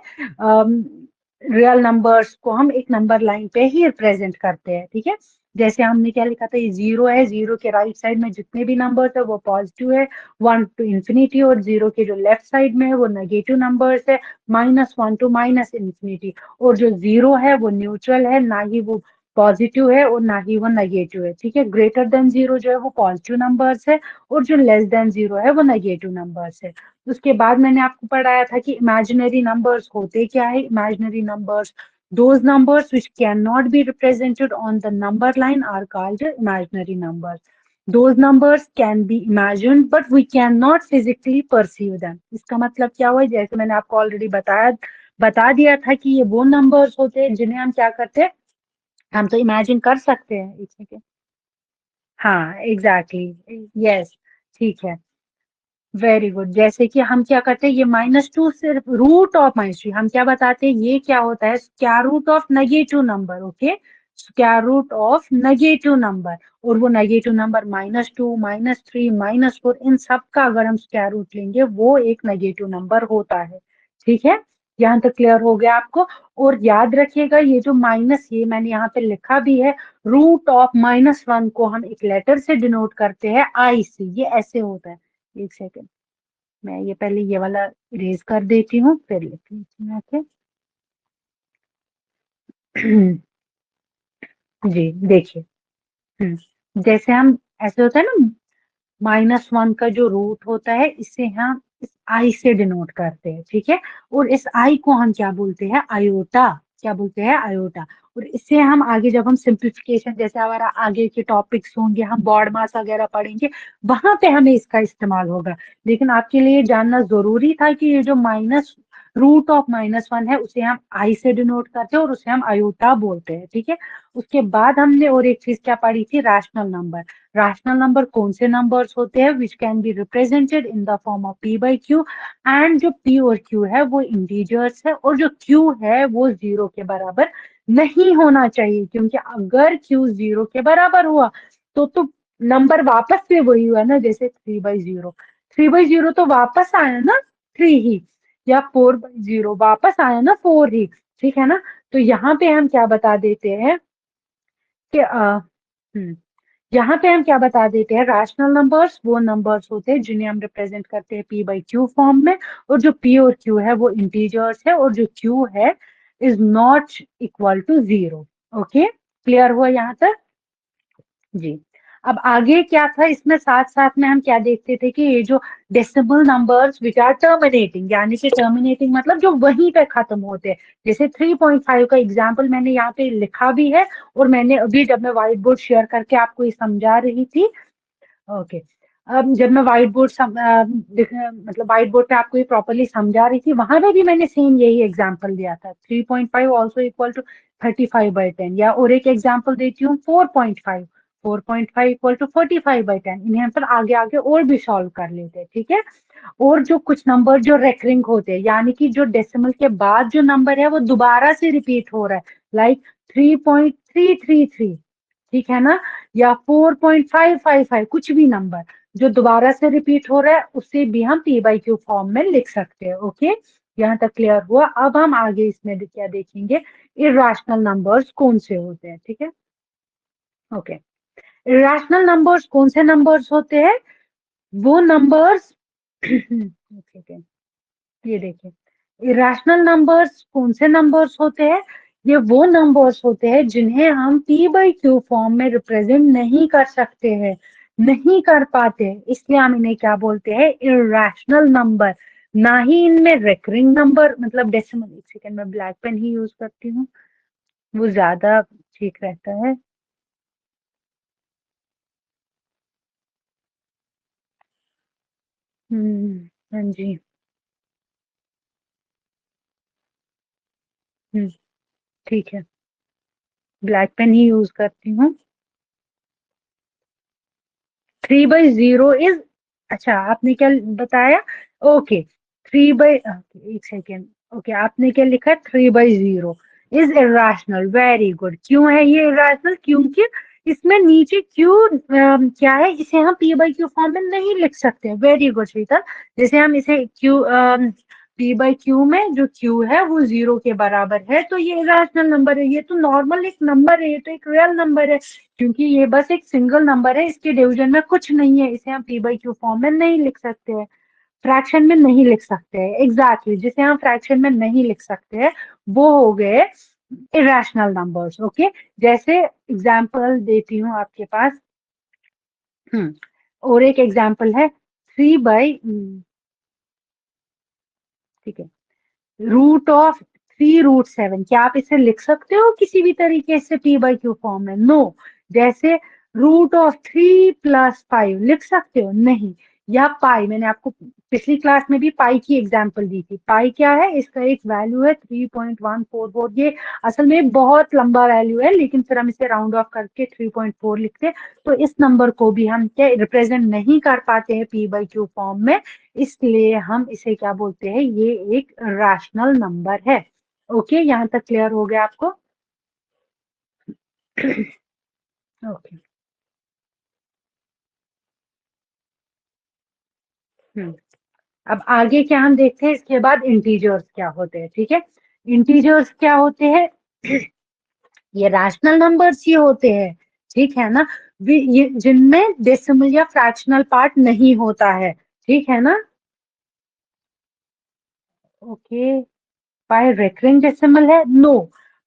रियल नंबर्स को हम एक नंबर लाइन पे ही रिप्रेजेंट करते हैं, ठीक है। जैसे हमने क्या लिखा था, ये 0 है, 0 के राइट साइड में जितने भी नंबर्स है वो पॉजिटिव है, 1 टू इंफिनिटी, और 0 के जो लेफ्ट साइड में है वो नेगेटिव नंबर्स है, -1 टू माइनस इंफिनिटी। और जो 0 है वो न्यूट्रल है, ना ही वो पॉजिटिव है और ना ही वो नेगेटिव है, ठीक है। ग्रेटर देन 0 जो है वो पॉजिटिव नंबर्स है, और जो लेस देन 0 है वो नेगेटिव नंबर्स है। उसके बाद मैंने आपको पढ़ाया था कि इमेजिनरी नंबर्स होते क्या है। Imaginary numbers, those numbers which cannot be represented on the number line are called imaginary numbers. Those numbers can be imagined but we cannot physically perceive them. इसका मतलब क्या हुआ, जैसे मैंने आपको ऑलरेडी बता दिया था कि ये वो नंबर्स होते हैं जिन्हें हम क्या करते हैं, हम तो इमेजिन कर सकते हैं। एक सेकेंड, हाँ एग्जैक्टली, यस, ठीक है, वेरी गुड। जैसे कि हम क्या करते हैं, ये -2 सिर्फ रूट ऑफ -3, हम क्या बताते हैं, ये क्या होता है, square root of negative number, okay, square root of negative number. और वो नेगेटिव नंबर -2, -3, -4, इन सब का अगर हम स्क्वायर रूट लेंगे वो एक नेगेटिव नंबर होता है, ठीक है। यहाँ तक क्लियर हो गया आपको। और याद रखिएगा ये जो माइनस, ये मैंने यहाँ पे लिखा भी है, रूट ऑफ -1 को हम एक लेटर से डिनोट करते हैं, आई से, ये ऐसे होता है। एक सेकेंड, मैं ये पहले ये वाला इरेज कर देती हूँ, फिर लिख लेती हूँ, ओके। जी देखिए, जैसे हम, ऐसे होता है ना, -1 का जो रूट होता है इसे हम इस आई से डिनोट करते हैं, ठीक है। और इस आई को हम क्या बोलते हैं, आयोटा, क्या बोलते हैं, आयोटा। और इससे हम आगे जब हम सिंप्लीफिकेशन, जैसे हमारा आगे के टॉपिक्स होंगे, हम बॉड मास वगैरह पढ़ेंगे, वहां पे हमें इसका इस्तेमाल होगा। लेकिन आपके लिए जानना जरूरी था कि ये जो माइनस रूट ऑफ -1 है उसे हम आई से डिनोट करते हैं और उसे हम आयोटा बोलते हैं, ठीक है। उसके बाद हमने और एक चीज क्या पढ़ी थी, रैशनल नंबर। रैशनल नंबर कौन से नंबर्स होते हैं, विच can be represented in the form of p by q, and जो p और q है वो इंटीजर्स है, और जो q है वो 0 के बराबर नहीं होना चाहिए, क्योंकि अगर q 0 के बराबर हुआ तो नंबर वापस से वही हुआ ना, जैसे 3/0, 3/0 तो वापस आया ना 3 ही, या 4/0 वापस आया ना 4 ही, ठीक है ना। तो यहाँ पे हम क्या बता देते हैं कि यहाँ पे हम क्या बता देते हैं, रैशनल नंबर्स वो नंबर्स होते हैं जिन्हें हम रिप्रेजेंट करते हैं p बाई q फॉर्म में, और जो p और q है वो इंटीजर्स है, और जो q है is not equal to 0, okay. Clear हुआ यहाँ तक, जी। अब आगे क्या था इसमें, साथ साथ में हम क्या देखते थे कि ये जो decimal numbers which are terminating, यानी कि टर्मिनेटिंग मतलब जो वहीं पे खत्म होते हैं, जैसे 3.5 का एग्जाम्पल मैंने यहाँ पे लिखा भी है, और मैंने अभी जब मैं व्हाइट बोर्ड शेयर करके आपको ये समझा रही थी, ओके, अब जब मैं व्हाइट बोर्ड मतलब व्हाइट बोर्ड पे आपको ये प्रॉपरली समझा रही थी, वहां पे भी मैंने सेम यही एग्जांपल दिया था, 3.5 ऑल्सो इक्वल टू 35/10, या और एक एग्जांपल देती हूँ 4.5, 4.5 इक्वल टू 45/10। इन्हें हम फिर आगे आगे और भी सॉल्व कर लेते हैं, ठीक है। और जो कुछ नंबर जो रेकरिंग होते हैं, यानी कि जो डेसिमल के बाद जो नंबर है वो दोबारा से रिपीट हो रहा है, लाइक 3.333, ठीक है ना, या 4.555, कुछ भी नंबर जो दोबारा से रिपीट हो रहा है उसे भी हम p बाई क्यू फॉर्म में लिख सकते हैं, ओके। यहाँ तक क्लियर हुआ। अब हम आगे इसमें क्या देखेंगे, इरेशनल नंबर्स कौन से होते हैं, ठीक है, ओके। इरेशनल नंबर्स कौन से नंबर्स होते हैं, वो नंबर्स ठीक है, ये देखिए, इरेशनल नंबर्स कौन से नंबर्स होते हैं, ये वो नंबर्स होते हैं जिन्हें हम p बाई क्यू फॉर्म में रिप्रेजेंट नहीं कर सकते हैं, नहीं कर पाते, इसलिए हम इन्हें क्या बोलते हैं, इरेशनल नंबर। ना ही इनमें रेकरिंग नंबर मतलब डेसिमल, एक सेकेंड में ब्लैक पेन ही यूज करती हूँ, वो ज्यादा ठीक रहता है। हाँ जी, ठीक है, ब्लैक पेन ही यूज करती हूँ। 3/0 इज, अच्छा आपने क्या बताया, ओके, 3 बाई, एक सेकेंड, ओके, आपने क्या लिखा, 3/0 इज इरेशनल, वेरी गुड। क्यों है ये इरेशनल, क्योंकि इसमें नीचे क्यू क्या है, इसे हम p बाई क्यू फॉर्म में नहीं लिख सकते, वेरी गुड शीतल। जैसे हम इसे क्यू पी बाई क्यू में जो क्यू है वो 0 के बराबर है, तो ये इरेशनल नंबर है। ये तो नॉर्मल एक नंबर है, ये तो एक रियल नंबर है, क्योंकि ये बस एक सिंगल नंबर है, इसके डिवीजन में कुछ नहीं है, इसे हम पी बाई क्यू फॉर्म में नहीं लिख सकते हैं, फ्रैक्शन में नहीं लिख सकते हैं। एग्जैक्टली जिसे हम फ्रैक्शन में नहीं लिख सकते हैं वो हो गए इरेशनल नंबर्स। ओके, जैसे एग्जाम्पल देती हूँ आपके पास। और एक एग्जाम्पल है 3 बाई, ठीक है, √3√7। क्या आप इसे लिख सकते हो किसी भी तरीके से पी बाई क्यू फॉर्म में? नो। जैसे √3 + 5 लिख सकते हो? नहीं। या पाई, मैंने आपको पिछली क्लास में भी पाई की एग्जांपल दी थी। पाई क्या है? इसका एक वैल्यू है 3.144। ये असल में बहुत लंबा वैल्यू है, लेकिन फिर हम इसे राउंड ऑफ करके 3.4 लिखते हैं। तो इस नंबर को भी हम क्या रिप्रेजेंट नहीं कर पाते हैं पी बाई क्यू फॉर्म में, इसलिए हम इसे क्या बोलते हैं? ये एक रैशनल नंबर है। ओके, यहाँ तक क्लियर हो गया आपको? ओके। हम्म अब आगे क्या हम देखते हैं, इसके बाद इंटीजर्स क्या होते हैं। ठीक है, इंटीजर्स क्या होते हैं? ये रैशनल नंबर्स ही होते हैं, ठीक है ना? ये जिनमें डेसिमल या फ्रैक्शनल पार्ट नहीं होता है, ठीक है ना? ओके, पाई रेकरिंग डेसिमल है? नो,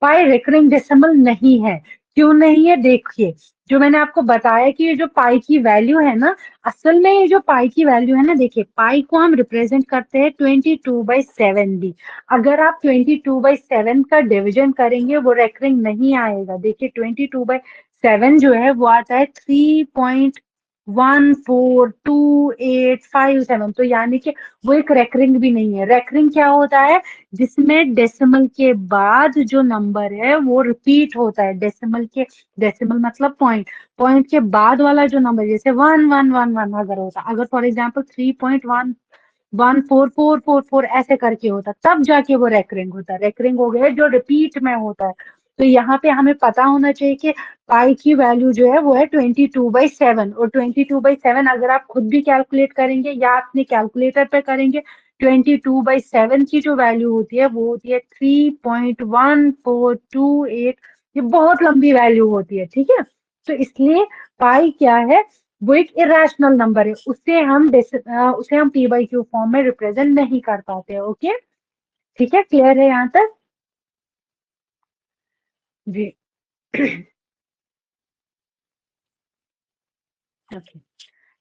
पाई रेकरिंग डेसिमल नहीं है। क्यों नहीं है? देखिए, जो मैंने आपको बताया कि ये जो पाई की वैल्यू है ना, असल में ये जो पाई की वैल्यू है ना, देखिए पाई को हम रिप्रेजेंट करते हैं 22/7 भी। अगर आप 22/7 का डिवीजन करेंगे वो रेकरिंग नहीं आएगा। देखिए 22/7 जो है वो आता है 3.14285 तो यानी कि वो एक रेकरिंग भी नहीं है। रेकरिंग क्या होता है? जिसमें डेसिमल के बाद जो नंबर है वो रिपीट होता है। डेसिमल के, डेसिमल मतलब पॉइंट, पॉइंट के बाद वाला जो नंबर, जैसे 1111 अगर होता, अगर फॉर एग्जाम्पल 3.11444 ऐसे करके होता, तब जाके वो रेकरिंग होता है। रेकरिंग हो गया जो रिपीट में होता है। तो यहाँ पे हमें पता होना चाहिए कि पाई की वैल्यू जो है वो है 22/7, और 22/7 अगर आप खुद भी कैलकुलेट करेंगे या अपने कैलकुलेटर पे करेंगे, 22/7 की जो वैल्यू होती है वो होती है 3.1428। ये बहुत लंबी वैल्यू होती है, ठीक है? तो इसलिए पाई क्या है? वो एक इरेशनल नंबर है, उसे हम पी बाई क्यू फॉर्म में रिप्रेजेंट नहीं कर पाते। ओके, ठीक है, क्लियर है यहाँ तक? जी। ओके,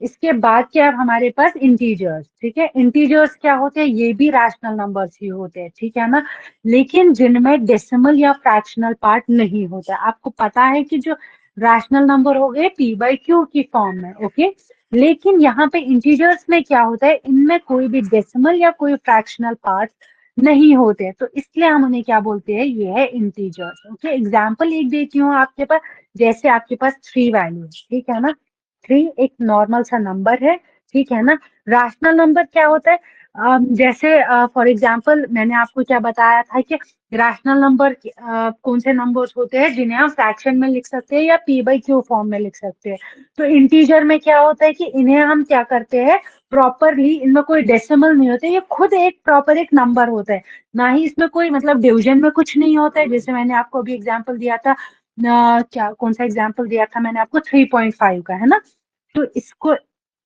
इसके बाद क्या है हमारे पास? इंटीजर्स। ठीक है, इंटीजर्स क्या होते हैं? ये भी रैशनल नंबर्स ही होते हैं, ठीक है ना? लेकिन जिनमें डेसिमल या फ्रैक्शनल पार्ट नहीं होता है। आपको पता है कि जो रैशनल नंबर हो गए पी बाई क्यू की फॉर्म में, ओके। लेकिन यहाँ पे इंटीजर्स में क्या होता है? इनमें कोई भी डेसिमल या कोई फ्रैक्शनल पार्ट नहीं होते, तो इसलिए हम उन्हें क्या बोलते हैं? ये है इंटीजर्स। ओके, एग्जाम्पल एक देती हूँ आपके पास। जैसे आपके पास 3 वैल्यू, ठीक है ना? 3 एक नॉर्मल सा नंबर है, ठीक है ना? रैशनल नंबर क्या होता है? जैसे फॉर एग्जांपल मैंने आपको क्या बताया था कि रैशनल नंबर कौन से नंबर्स होते हैं जिन्हें हम फ्रैक्शन में लिख सकते हैं या पी बाई क्यू फॉर्म में लिख सकते हैं। तो इंटीजर में क्या होता है कि इन्हें हम क्या करते हैं? प्रॉपरली, इनमें कोई डेसिमल नहीं होते, ये खुद एक प्रॉपर एक नंबर होता है। ना ही इसमें कोई मतलब डिवीजन में कुछ नहीं होता है। जैसे मैंने आपको अभी एग्जाम्पल दिया था, क्या कौन सा एग्जाम्पल दिया था मैंने आपको? 3.5 का, है ना? तो इसको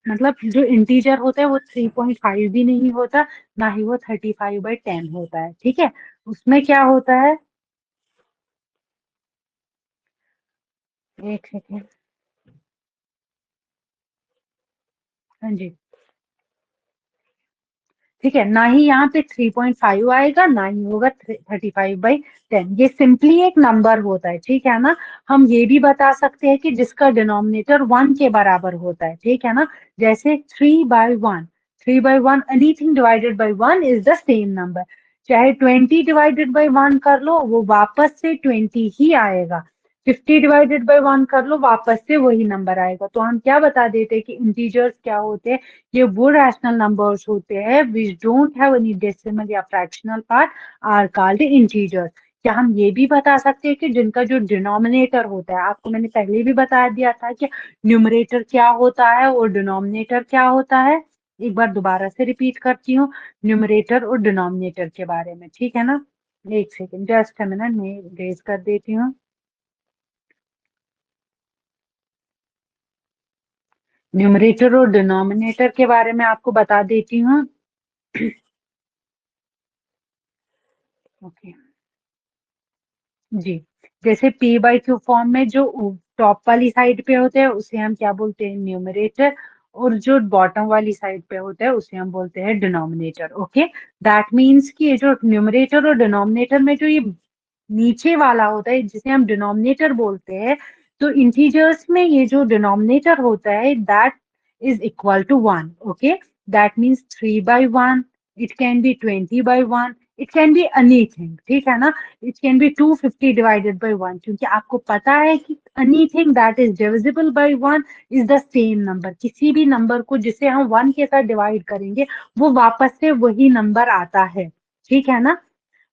मतलब जो इंटीजर होता है वो 3.5 भी नहीं होता, ना ही वो 35/10 होता है, ठीक है? उसमें क्या होता है? एक सेकेंड। हाँ जी, ठीक है, ना ही यहाँ पे 3.5 आएगा, ना ही होगा 35/10। ये सिंपली एक नंबर होता है, ठीक है ना? हम ये भी बता सकते हैं कि जिसका डिनोमिनेटर 1 के बराबर होता है, ठीक है ना? जैसे 3/1, 3/1, anything divided by 1 is the same number. चाहे 20 डिवाइडेड बाई 1 कर लो, वो वापस से 20 ही आएगा। 50 डिवाइडेड बाई 1 कर लो, वापस से वही नंबर आएगा। तो हम क्या बता देते हैं कि इंटीजर्स क्या होते हैं? ये वो रैशनल नंबर्स होते हैं which don't have any decimal या fractional part, are called integers. क्या हम ये भी बता सकते हैं कि जिनका जो डिनोमिनेटर होता है, आपको मैंने पहले भी बता दिया था कि न्यूमरेटर क्या होता है और डिनोमिनेटर क्या होता है। एक बार दोबारा से रिपीट करती हूँ, न्यूमरेटर और डिनोमिनेटर के बारे में, ठीक है ना। एक सेकेंड, जस्ट है, मैं रेज कर देती हूँ। न्यूमरेटर और डिनोमिनेटर के बारे में आपको बता देती हूँ। ओके जी, जैसे पी बाई क्यू फॉर्म में जो टॉप वाली साइड पे होते हैं उसे हम क्या बोलते हैं, न्यूमरेटर, और जो बॉटम वाली साइड पे होता है उसे हम बोलते हैं डिनोमिनेटर। ओके, दैट मीन्स कि ये जो न्यूमरेटर और डिनोमिनेटर में जो ये नीचे वाला होता है जिसे हम डिनोमिनेटर बोलते हैं, तो इंटीजर्स में ये जो डिनोमिनेटर होता है that is equal to 1। Okay, that means 3/1, it can be 20/1, it can be anything, ठीक है ना। It can be 250 divided by 1, क्योंकि आपको पता है कि anything that is divisible by 1 is the same number. किसी भी नंबर को जिसे हम 1 के साथ डिवाइड करेंगे वो वापस से वही नंबर आता है, ठीक है ना।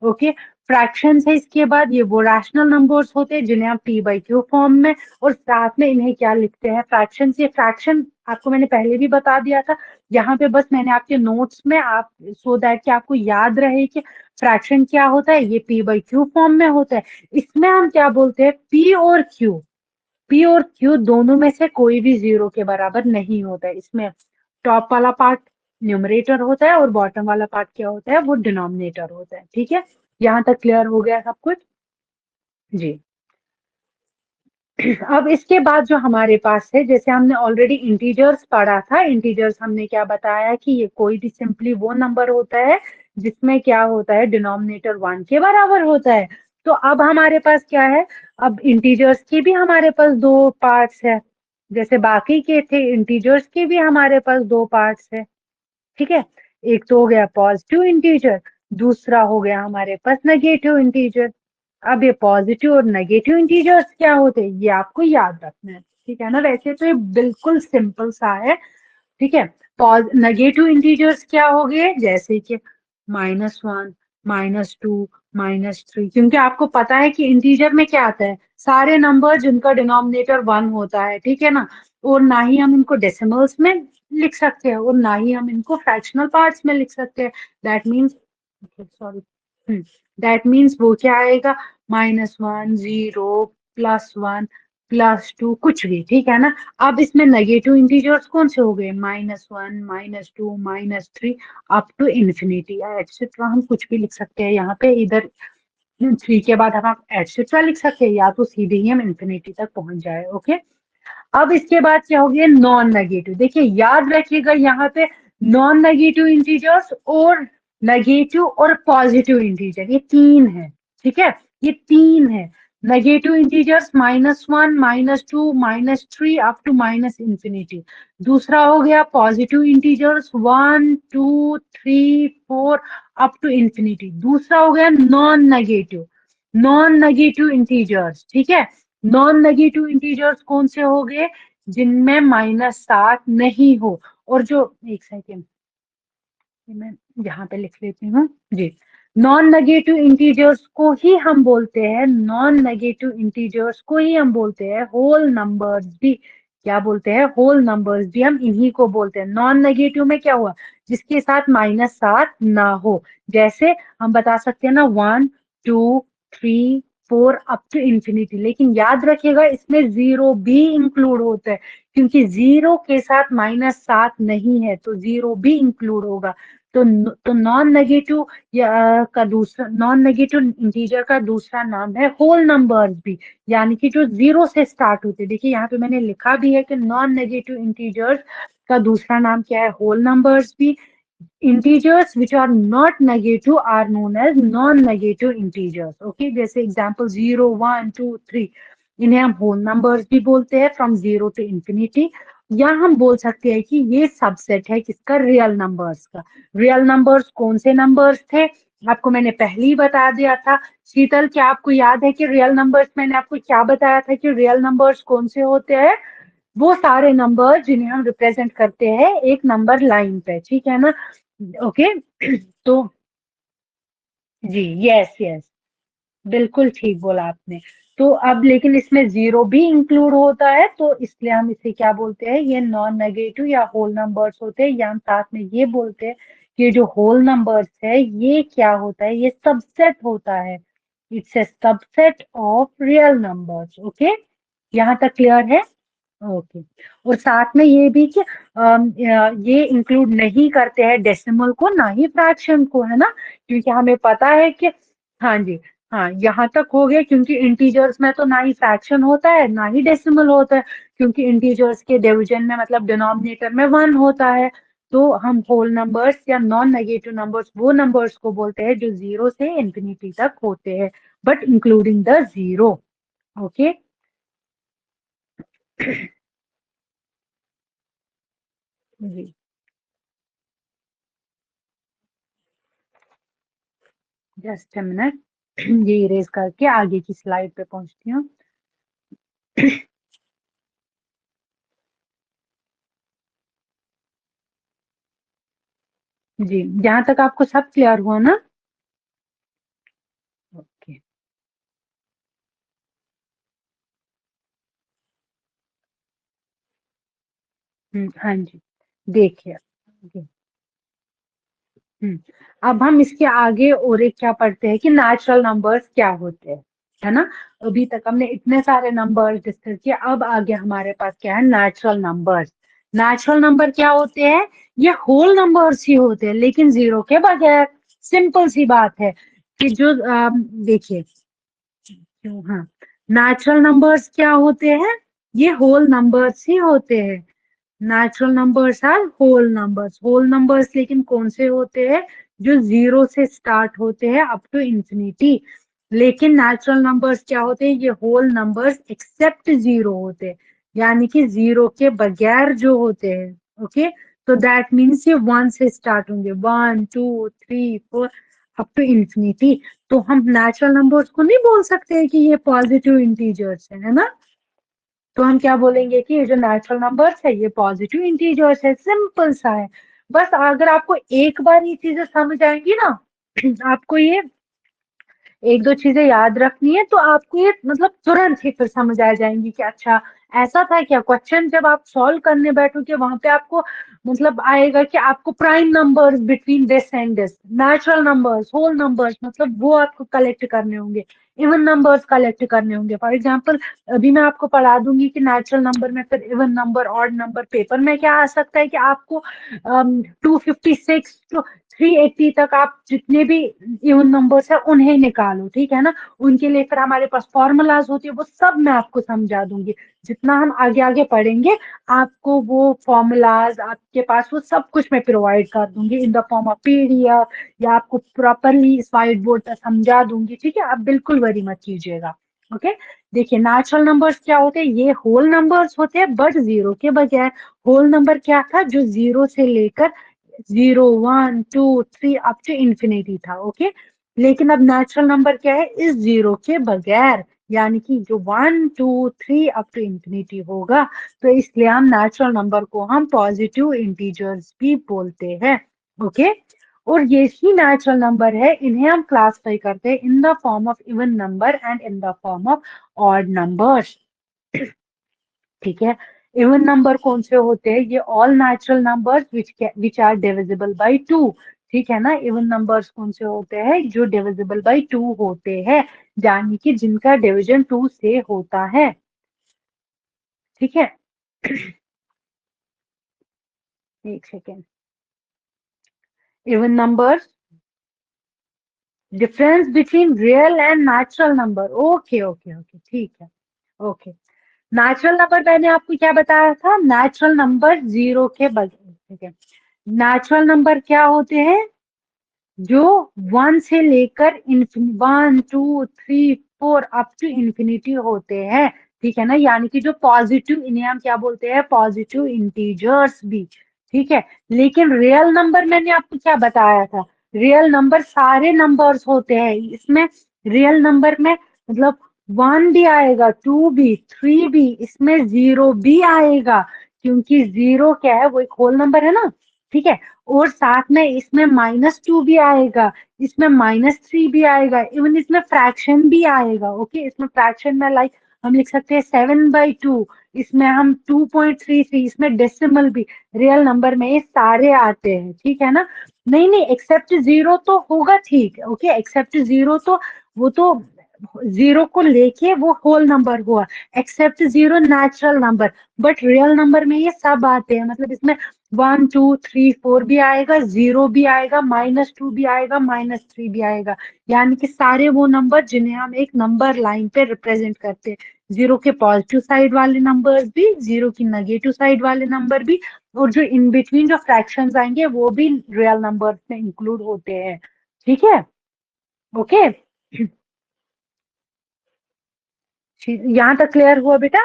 ओके, फ्रैक्शंस है इसके बाद, ये वो रैशनल नंबर्स होते हैं जिन्हें हम पी बाई क्यू फॉर्म में, और साथ में इन्हें क्या लिखते हैं, फ्रैक्शंस। ये फ्रैक्शन आपको मैंने पहले भी बता दिया था, यहाँ पे बस मैंने आपके नोट्स में आप सो दैट कि आपको याद रहे कि फ्रैक्शन क्या होता है, ये पी बाई क्यू फॉर्म में होता है। इसमें हम क्या बोलते हैं, पी और क्यू, पी और क्यू दोनों में से कोई भी 0 के बराबर नहीं होता है। इसमें टॉप वाला पार्ट न्यूमरेटर होता है और बॉटम वाला पार्ट क्या होता है, वो डिनोमिनेटर होता है, ठीक है। यहाँ तक क्लियर हो गया सब कुछ जी। अब इसके बाद जो हमारे पास है, जैसे हमने ऑलरेडी इंटीजर्स पढ़ा था, इंटीजर्स हमने क्या बताया कि ये कोई भी सिंपली वो नंबर होता है जिसमें क्या होता है, डिनोमिनेटर 1 के बराबर होता है। तो अब हमारे पास क्या है, अब इंटीजर्स की भी हमारे पास दो पार्ट्स है, जैसे बाकी के थे इंटीजर्स के भी हमारे पास दो पार्ट्स है, ठीक है। एक तो हो गया पॉजिटिव इंटीजर, दूसरा हो गया हमारे पास नेगेटिव इंटीजर। अब ये पॉजिटिव और नेगेटिव इंटीजर्स क्या होते हैं, ये आपको याद रखना है, ठीक है ना। वैसे तो ये बिल्कुल सिंपल सा है, ठीक है। नेगेटिव इंटीजर्स क्या हो गए, जैसे कि -1, -2, -3, क्योंकि आपको पता है कि इंटीजर में क्या आता है, सारे नंबर जिनका डिनोमिनेटर 1 होता है, ठीक है ना। और ना ही हम इनको डेसिमल्स में लिख सकते हैं और ना ही हम इनको फ्रैक्शनल पार्ट्स में लिख सकते हैं। That means, sorry, that means वो क्या आएगा, -1, 0, +1, +2, कुछ भी, ठीक है ना। अब इसमें नेगेटिव इंटीजर्स कौन से हो गए, -1, -2, -3, अप टू इन्फिनिटी एटसेट्रा। हम कुछ भी लिख सकते हैं यहाँ पे, इधर 3 के बाद हम एटसेट्रा लिख सकते हैं, या तो सीधे ही हम इन्फिनिटी तक पहुंच जाए। ओके, अब इसके बाद क्या हो गया, नॉन नेगेटिव। देखिए याद रखिएगा यहाँ पे, नॉन नेगेटिव इंटीजर्स और नेगेटिव और पॉजिटिव इंटीजर, ये तीन है, ठीक है, ये तीन है। Negative integers -1, -2, -3 up to minus infinity. दूसरा हो गया positive integers 1, 2, 3, 4 up to infinity. दूसरा हो गया non negative, non negative integers, ठीक है। नॉन नेगेटिव इंटीजर्स कौन से हो गए, जिनमें -7 नहीं हो। और जो, एक सेकेंड, मैं यहाँ पे लिख लेती हूँ जी। नॉन नेगेटिव इंटीजर्स को ही हम बोलते हैं, नॉन नेगेटिव इंटीजर्स को ही हम बोलते हैं होल नंबर्स भी। क्या बोलते हैं, होल नंबर्स भी हम इन्हीं को बोलते हैं। नॉन नेगेटिव में क्या हुआ, जिसके साथ -7 ना हो। जैसे हम बता सकते हैं ना, 1, 2, 3, 4 अप टू इंफिनिटी। लेकिन याद रखिएगा इसमें 0 भी इंक्लूड होता है, क्योंकि 0 के साथ -7 नहीं है तो 0 भी इंक्लूड होगा। तो नॉन नेगेटिव या का दूसरा, नॉन नेगेटिव इंटीजर का दूसरा नाम है होल नंबर्स भी, यानी कि जो 0 से स्टार्ट होते हैं। देखिए यहाँ पे मैंने लिखा भी है कि नॉन नेगेटिव इंटीजर्स का दूसरा नाम क्या है, होल नंबर्स भी। integers which are not negative are known as non-negative integers. Okay, जैसे एग्जाम्पल 0, 1, 2, 3, इन्हें हम होल नंबर्स भी बोलते हैं फ्रॉम 0 टू इंफिनिटी। या हम बोल सकते हैं कि ये सबसेट है किसका, रियल नंबर्स का। रियल नंबर्स कौन से नंबर्स थे, आपको मैंने पहले ही बता दिया था। शीतल, क्या आपको याद है कि रियल नंबर्स, मैंने आपको क्या बताया था कि रियल नंबर्स कौन से होते हैं, वो सारे नंबर जिन्हें हम रिप्रेजेंट करते हैं एक नंबर लाइन पे, ठीक है ना। ओके, तो जी, यस यस, बिल्कुल ठीक बोला आपने। तो अब लेकिन इसमें जीरो भी इंक्लूड होता है, तो इसलिए हम इसे क्या बोलते हैं, ये नॉन नेगेटिव या होल नंबर्स होते हैं, या हम साथ में ये बोलते हैं कि ये जो होल नंबर्स है ये क्या होता है, ये सबसेट होता है। It's a subset of real numbers. Okay, यहाँ तक क्लियर है? ओके। और साथ में ये भी कि ये इंक्लूड नहीं करते हैं डेसिमल को, ना ही फ्रैक्शन को, है ना, क्योंकि हमें पता है कि, हाँ जी, हाँ, यहाँ तक हो गया, क्योंकि इंटीजर्स में तो ना ही फ्रैक्शन होता है ना ही डेसिमल होता है, क्योंकि इंटीजर्स के डिवीजन में मतलब डिनोमिनेटर में 1 होता है। तो हम होल नंबर्स या नॉन नेगेटिव नंबर्स वो नंबर्स को बोलते हैं जो 0 से इंफिनिटी तक होते हैं, बट इंक्लूडिंग द 0। ओके। जी, जस्ट अ मिनट, ये इरेज करके आगे की स्लाइड पे पहुंचती हूँ। जी, यहाँ तक आपको सब क्लियर हुआ ना? ओके। हाँ जी, देखिए। जी, अब हम इसके आगे और एक क्या पढ़ते हैं कि नेचुरल नंबर्स क्या होते हैं, है ना। अभी तक हमने इतने सारे नंबर्स डिस्कस किए, अब आगे हमारे पास क्या है, नेचुरल नंबर्स। नेचुरल नंबर क्या होते हैं, ये होल नंबर्स ही होते हैं लेकिन जीरो के बगैर। सिंपल सी बात है कि जो देखिए, क्यों, हाँ, नेचुरल नंबर्स क्या होते हैं, ये होल नंबर्स ही होते हैं। Natural numbers are whole numbers. Whole numbers लेकिन कौन से होते हैं, जो जीरो से स्टार्ट होते हैं अप टू इंफिनिटी। लेकिन नेचुरल नंबर्स क्या होते हैं, ये होल नंबर्स एक्सेप्ट जीरो होते हैं, यानी कि जीरो के बगैर जो होते हैं। ओके, तो दैट मीन्स ये 1 से स्टार्ट होंगे, 1 2 3 4 अप टू इंफिनिटी। तो हम नेचुरल नंबर्स को नहीं बोल सकते हैं कि ये पॉजिटिव इंटीजर्स है ना। तो हम क्या बोलेंगे कि ये जो नेचुरल नंबर्स है ये पॉजिटिव इंटीजर्स है। सिंपल सा है। बस अगर आपको एक बार ये चीजें समझ आएंगी ना, आपको ये एक दो चीजें याद रखनी है, तो आपको ये मतलब तुरंत ही फिर समझ आ जाएंगी कि अच्छा ऐसा था क्या। क्वेश्चन जब आप सॉल्व करने बैठोगे वहां पे आपको मतलब आएगा कि आपको prime numbers between this and this, natural numbers, whole numbers, मतलब वो आपको कलेक्ट करने होंगे, इवन नंबर्स कलेक्ट करने होंगे। फॉर एग्जाम्पल, अभी मैं आपको पढ़ा दूंगी कि नेचुरल नंबर में फिर even number, odd number, paper में क्या आ सकता है कि आपको 256 टू 380 तक आप जितने भी इवन नंबर्स है उन्हें निकालो, ठीक है ना। उनके लिए फिर हमारे पास फॉर्मूलाज होती है, वो सब मैं आपको समझा दूंगी। जितना हम आगे आगे पढ़ेंगे आपको वो फॉर्मूलाज आपके पास वो सब कुछ मैं प्रोवाइड कर दूंगी इन द फॉर्म ऑफ पीडीएफ, या आपको प्रॉपरली इस व्हाइट बोर्ड पर समझा दूंगी, ठीक है। आप बिल्कुल वरी मत कीजिएगा। ओके, देखिए नेचुरल नंबर्स क्या होते हैं, ये होल नंबर्स होते हैं बट जीरो के बगैर। होल नंबर क्या था, जो जीरो से लेकर 0 1 2 3 अप टू इंफिनिटी था। ओके, लेकिन अब नेचुरल नंबर क्या है, इस जीरो के बगैर, यानी कि जो 1 2 3 अप टू इंफिनिटी होगा। तो इसलिए हम नेचुरल नंबर को हम पॉजिटिव इंटीजर्स भी बोलते हैं। ओके, और ये ही नेचुरल नंबर है, इन्हें हम क्लासिफाई करते हैं in the form of even number and in the form of odd numbers. ठीक है, इवन नंबर कौन से होते हैं, ये all natural numbers which are divisible by two. ठीक है ना, इवन नंबर्स कौन से होते हैं, जो डिविजिबल बाई टू होते हैं, यानी कि जिनका डिवीजन टू से होता है। ठीक है, एक second. Even numbers, difference between real and natural number. Okay okay okay, ठीक है। ओके, नेचुरल नंबर मैंने आपको क्या बताया था, नेचुरल नंबर जीरो के बगैर। ठीक है, नेचुरल नंबर क्या होते हैं, जो 1 से लेकर 1 2 3 4 अप टू इंफिनिटी होते हैं। ठीक है ना, यानी कि जो पॉजिटिव, इन्हें हम क्या बोलते हैं, पॉजिटिव इंटीजर्स भी। ठीक है, लेकिन रियल नंबर मैंने आपको क्या बताया था, रियल नंबर सारे नंबर्स होते हैं इसमें। रियल नंबर में मतलब 1 भी आएगा, 2 भी, 3 भी, इसमें 0 भी आएगा, क्योंकि जीरो क्या है, वो एक होल नंबर है ना। ठीक है, और साथ में इसमें -2 भी आएगा, इसमें -3 भी आएगा, इवन इसमें फ्रैक्शन भी आएगा। ओके, इसमें फ्रैक्शन में लाइक हम लिख सकते हैं 7/2, इसमें हम 2.33, इसमें डेसिमल भी, रियल नंबर में ये सारे आते हैं, ठीक है ना। नहीं नहीं, एक्सेप्ट जीरो तो होगा, ठीक, ओके, एक्सेप्ट जीरो तो वो तो जीरो को लेके वो होल नंबर हुआ, except zero natural number, but real number में ये सब आते हैं। मतलब इसमें 1 2 3 4 भी आएगा, जीरो भी आएगा, -2 भी आएगा, -3 भी आएगा, यानी कि सारे वो नंबर जिन्हें हम एक नंबर लाइन पे रिप्रेजेंट करते हैं। जीरो के पॉजिटिव साइड वाले नंबर भी, जीरो की नेगेटिव साइड वाले नंबर भी, और जो इन बिटवीन जो फ्रैक्शंस आएंगे वो भी रियल नंबर में इंक्लूड होते हैं। ठीक है, ओके। यहाँ तक क्लियर हुआ बेटा?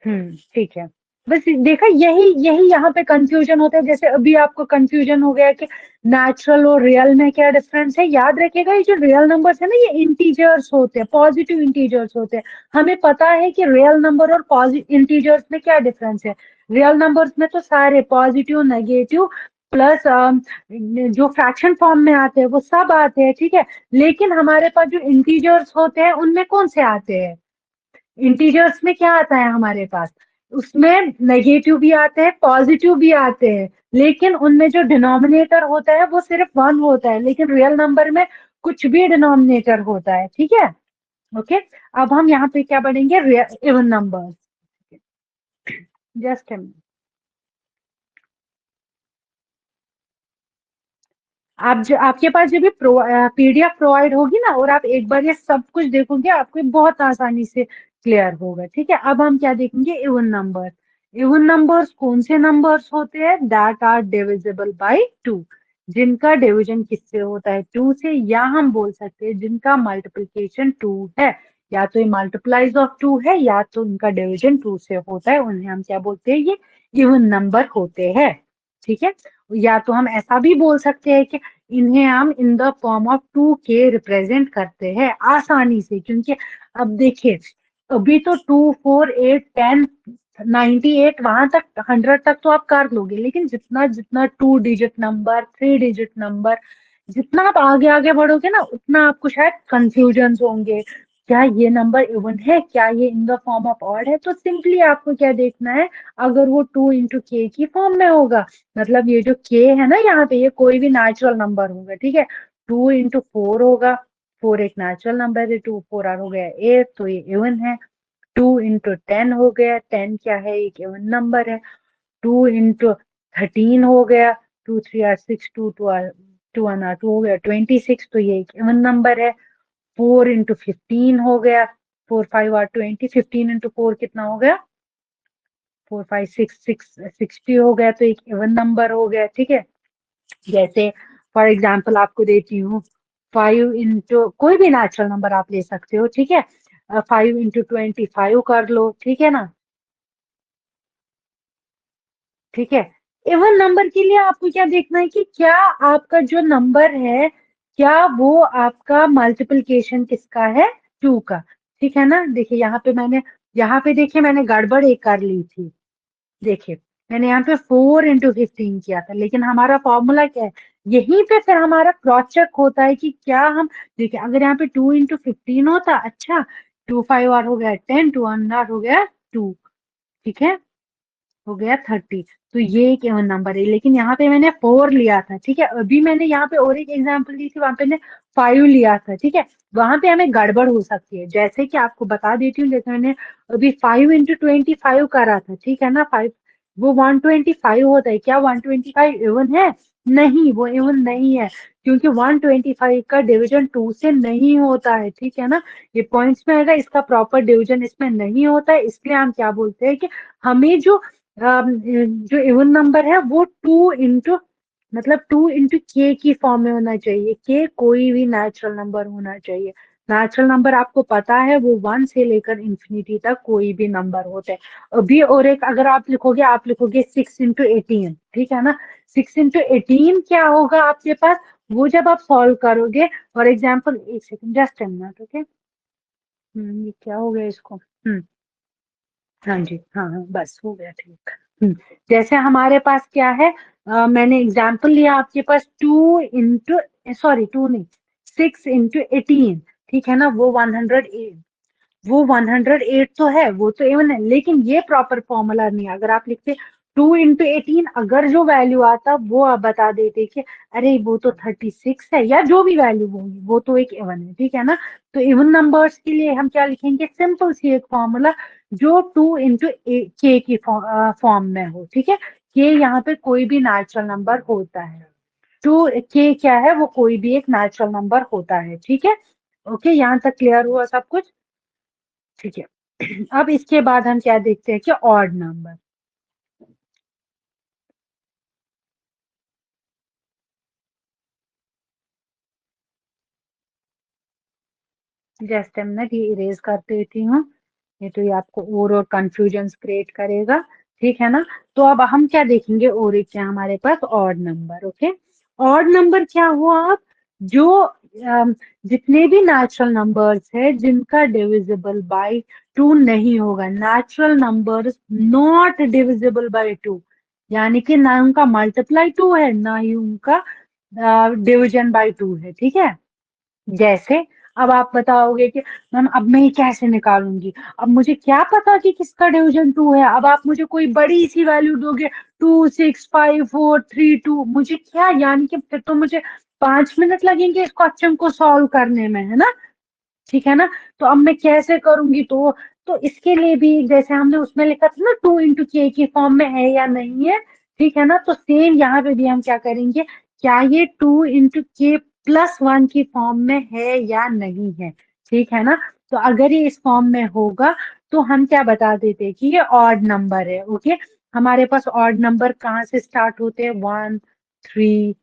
ठीक है। बस देखा, यही यही यहाँ पे कंफ्यूजन होता है। जैसे अभी आपको कंफ्यूजन हो गया कि नेचुरल और रियल में क्या डिफरेंस है। याद रखिएगा, ये जो रियल नंबर्स है ना, ये इंटीजर्स होते हैं, पॉजिटिव इंटीजर्स होते हैं। हमें पता है कि रियल नंबर और पॉजिटिव इंटीजर्स में क्या डिफरेंस है। रियल नंबर्स में तो सारे पॉजिटिव, नेगेटिव, प्लस जो फ्रैक्शन फॉर्म में आते हैं वो सब आते हैं, ठीक है। लेकिन हमारे पास जो इंटीजर्स होते हैं उनमें कौन से आते हैं? इंटीजर्स में क्या आता है हमारे पास? उसमें नेगेटिव भी आते हैं, पॉजिटिव भी आते हैं, लेकिन उनमें जो डिनोमिनेटर होता है वो सिर्फ 1 होता है। लेकिन रियल नंबर में कुछ भी डिनोमिनेटर होता है, ठीक है, ओके। अब हम यहाँ पे क्या पढ़ेंगे? Even number. जस्ट आप जो आपके पास जब भी पीडीएफ प्रोवाइड होगी ना, और आप एक बार ये सब कुछ देखोगे, आपको ये बहुत आसानी से क्लियर होगा, ठीक है। अब हम क्या देखेंगे? Even number. इवन नंबर्स कौन से नंबर्स होते हैं? दैट आर डिविजिबल बाय 2, जिनका डिवीजन किससे होता है? 2 से, या हम बोल सकते हैं जिनका मल्टीप्लिकेशन 2 है। या तो ये मल्टीप्लाइज ऑफ 2 है, या तो उनका डिवीजन 2 से होता है, उन्हें हम क्या बोलते हैं? ये इवन नंबर होते हैं, ठीक है। या तो हम ऐसा भी बोल सकते हैं कि इन्हें हम इन द फॉर्म ऑफ 2 के रिप्रेजेंट करते हैं आसानी से। क्योंकि अब देखिए, अभी तो 2 4 8 10 98 वहां तक, 100 तक तो आप कर लोगे, लेकिन जितना जितना 2 डिजिट नंबर, 3 डिजिट नंबर, जितना आप आगे आगे बढ़ोगे ना, उतना आपको शायद कंफ्यूजन होंगे। क्या ये नंबर इवन है? क्या ये इन द फॉर्म ऑफ ऑड है? तो सिंपली आपको क्या देखना है? अगर वो 2 × के की फॉर्म में होगा, मतलब ये जो के है ना यहाँ पे, ये कोई भी नेचुरल नंबर होगा, ठीक है। 2 × 4 होगा, 4 एक नेचुरल नंबर है, 2 4 हो गया 8, तो ये इवन है। 2 × 10 हो गया, 10 क्या है? एक इवन नंबर है। 2 × 13 हो गया, 2 3 are 6, 2 2 हो गया 26, तो ये एक इवन नंबर है। 4 × 15 हो गया, 4 5 are 20, 15 × 4 कितना हो गया? 4 5 6 60 हो गया, तो एक इवन नंबर हो गया, ठीक है। जैसे फॉर एग्जाम्पल आपको देती हूँ, 5 × कोई भी नेचुरल नंबर आप ले सकते हो, ठीक है। 5 × 25 कर लो, ठीक है ना, ठीक है। इवन नंबर के लिए आपको क्या देखना है कि क्या आपका जो नंबर है, क्या वो आपका मल्टीप्लिकेशन किसका है? 2 का, ठीक है ना। देखिए यहाँ पे देखिए मैंने गड़बड़ एक कर ली थी। देखिए, मैंने यहाँ पे 4 × 15 किया था, लेकिन हमारा फॉर्मूला क्या है? यहीं पे फिर हमारा क्रॉस चेक होता है कि क्या हम, देखिए अगर यहाँ पे 2 × 15 होता, अच्छा, 2 5 हो गया 10, 2 हो गया 2, ठीक है, हो गया 30। तो ये एक इवन नंबर है, लेकिन यहाँ पे मैंने 4 लिया था, ठीक है। अभी मैंने यहाँ पे और एक एग्जांपल दी थी, वहां पे मैंने 5 लिया था, ठीक है। वहां पे हमें गड़बड़ हो सकती है, जैसे कि आपको बता देती हूँ। जैसे मैंने अभी 5 × 25 करा था, ठीक है ना, 5, वो 125 होता है। क्या 125 इवन है? नहीं, वो इवन नहीं है, क्योंकि 125 का डिवीजन 2 से नहीं होता है, ठीक है ना। ये पॉइंट्स में आएगा, इसका प्रॉपर डिवीजन इसमें नहीं होता है, इसलिए हम क्या बोलते हैं कि हमें जो इवन नंबर है वो 2 के फॉर्म में होना चाहिए। के कोई भी नेचुरल नंबर होना चाहिए। नेचुरल नंबर आपको पता है वो 1 से लेकर इंफिनिटी तक कोई भी नंबर होते हैं। अभी और एक अगर आप लिखोगे 6 × 18, ठीक है ना। 6 × 18 क्या होगा आपके पास? वो जब आप सॉल्व करोगे, फॉर एग्जाम्पल, एक second, just a minute, okay. ये क्या हो गया इसको? हाँ जी, हाँ हाँ, बस हो गया, ठीक। जैसे हमारे पास क्या है, मैंने एग्जाम्पल लिया आपके पास, 6 into 18, ठीक है ना, वो 108, वो 108 तो है, वो तो इवन है, लेकिन ये प्रॉपर फॉर्मूला नहीं है। अगर आप लिखते 2 into 18, अगर जो वैल्यू आता वो आप बता देते कि अरे वो तो 36 है, या जो भी वैल्यू होगी वो तो एक इवन है, ठीक है ना। तो इवन नंबर्स के लिए हम क्या लिखेंगे, सिंपल सी एक फॉर्मूला, जो 2 into के की फॉर्म में हो, ठीक है। के यहाँ पे कोई भी नेचुरल नंबर होता है, टू के क्या है, वो कोई भी एक नेचुरल नंबर होता है, ठीक है। ओके, यहाँ तक क्लियर हुआ सब कुछ, ठीक है। अब इसके बाद हम क्या देखते हैं कि ऑड नंबर। जैसे मैं ये इरेज कर देती हूँ, ये तो ये आपको और कंफ्यूजन क्रिएट करेगा, ठीक है ना। तो अब हम क्या देखेंगे, और एक क्या हमारे पास odd number. Okay, odd number क्या हुआ, आप जो जितने भी नेचुरल नंबर्स है जिनका डिविजिबल बाय 2 नहीं होगा, natural numbers not divisible by 2, यानी कि ना उनका मल्टीप्लाई 2 है, ना ही उनका डिवीजन बाय 2 है, ठीक है। जैसे अब आप बताओगे कि मैम अब मैं ये कैसे निकालूंगी, अब मुझे क्या पता कि किसका डिवीजन 2 है, अब आप मुझे कोई बड़ी सी वैल्यू दोगे, 2 6 5 4 3 2, मुझे क्या, यानी कि फिर तो मुझे 5 मिनट लगेंगे इस क्वेश्चन को सॉल्व करने में, है ना, ठीक है ना। तो अब मैं कैसे करूंगी, तो इसके लिए भी जैसे हमने उसमें लिखा था ना, 2 into के की फॉर्म में है या नहीं है, ठीक है ना, तो सेम यहाँ पे भी हम क्या करेंगे, क्या ये 2 into के+1 की फॉर्म में है या नहीं है, ठीक है ना। तो अगर ये इस फॉर्म में होगा तो हम क्या बता देते हैं कि ये ऑड नंबर है। ओके, हमारे पास ऑड नंबर कहाँ से स्टार्ट होते हैं, 1 3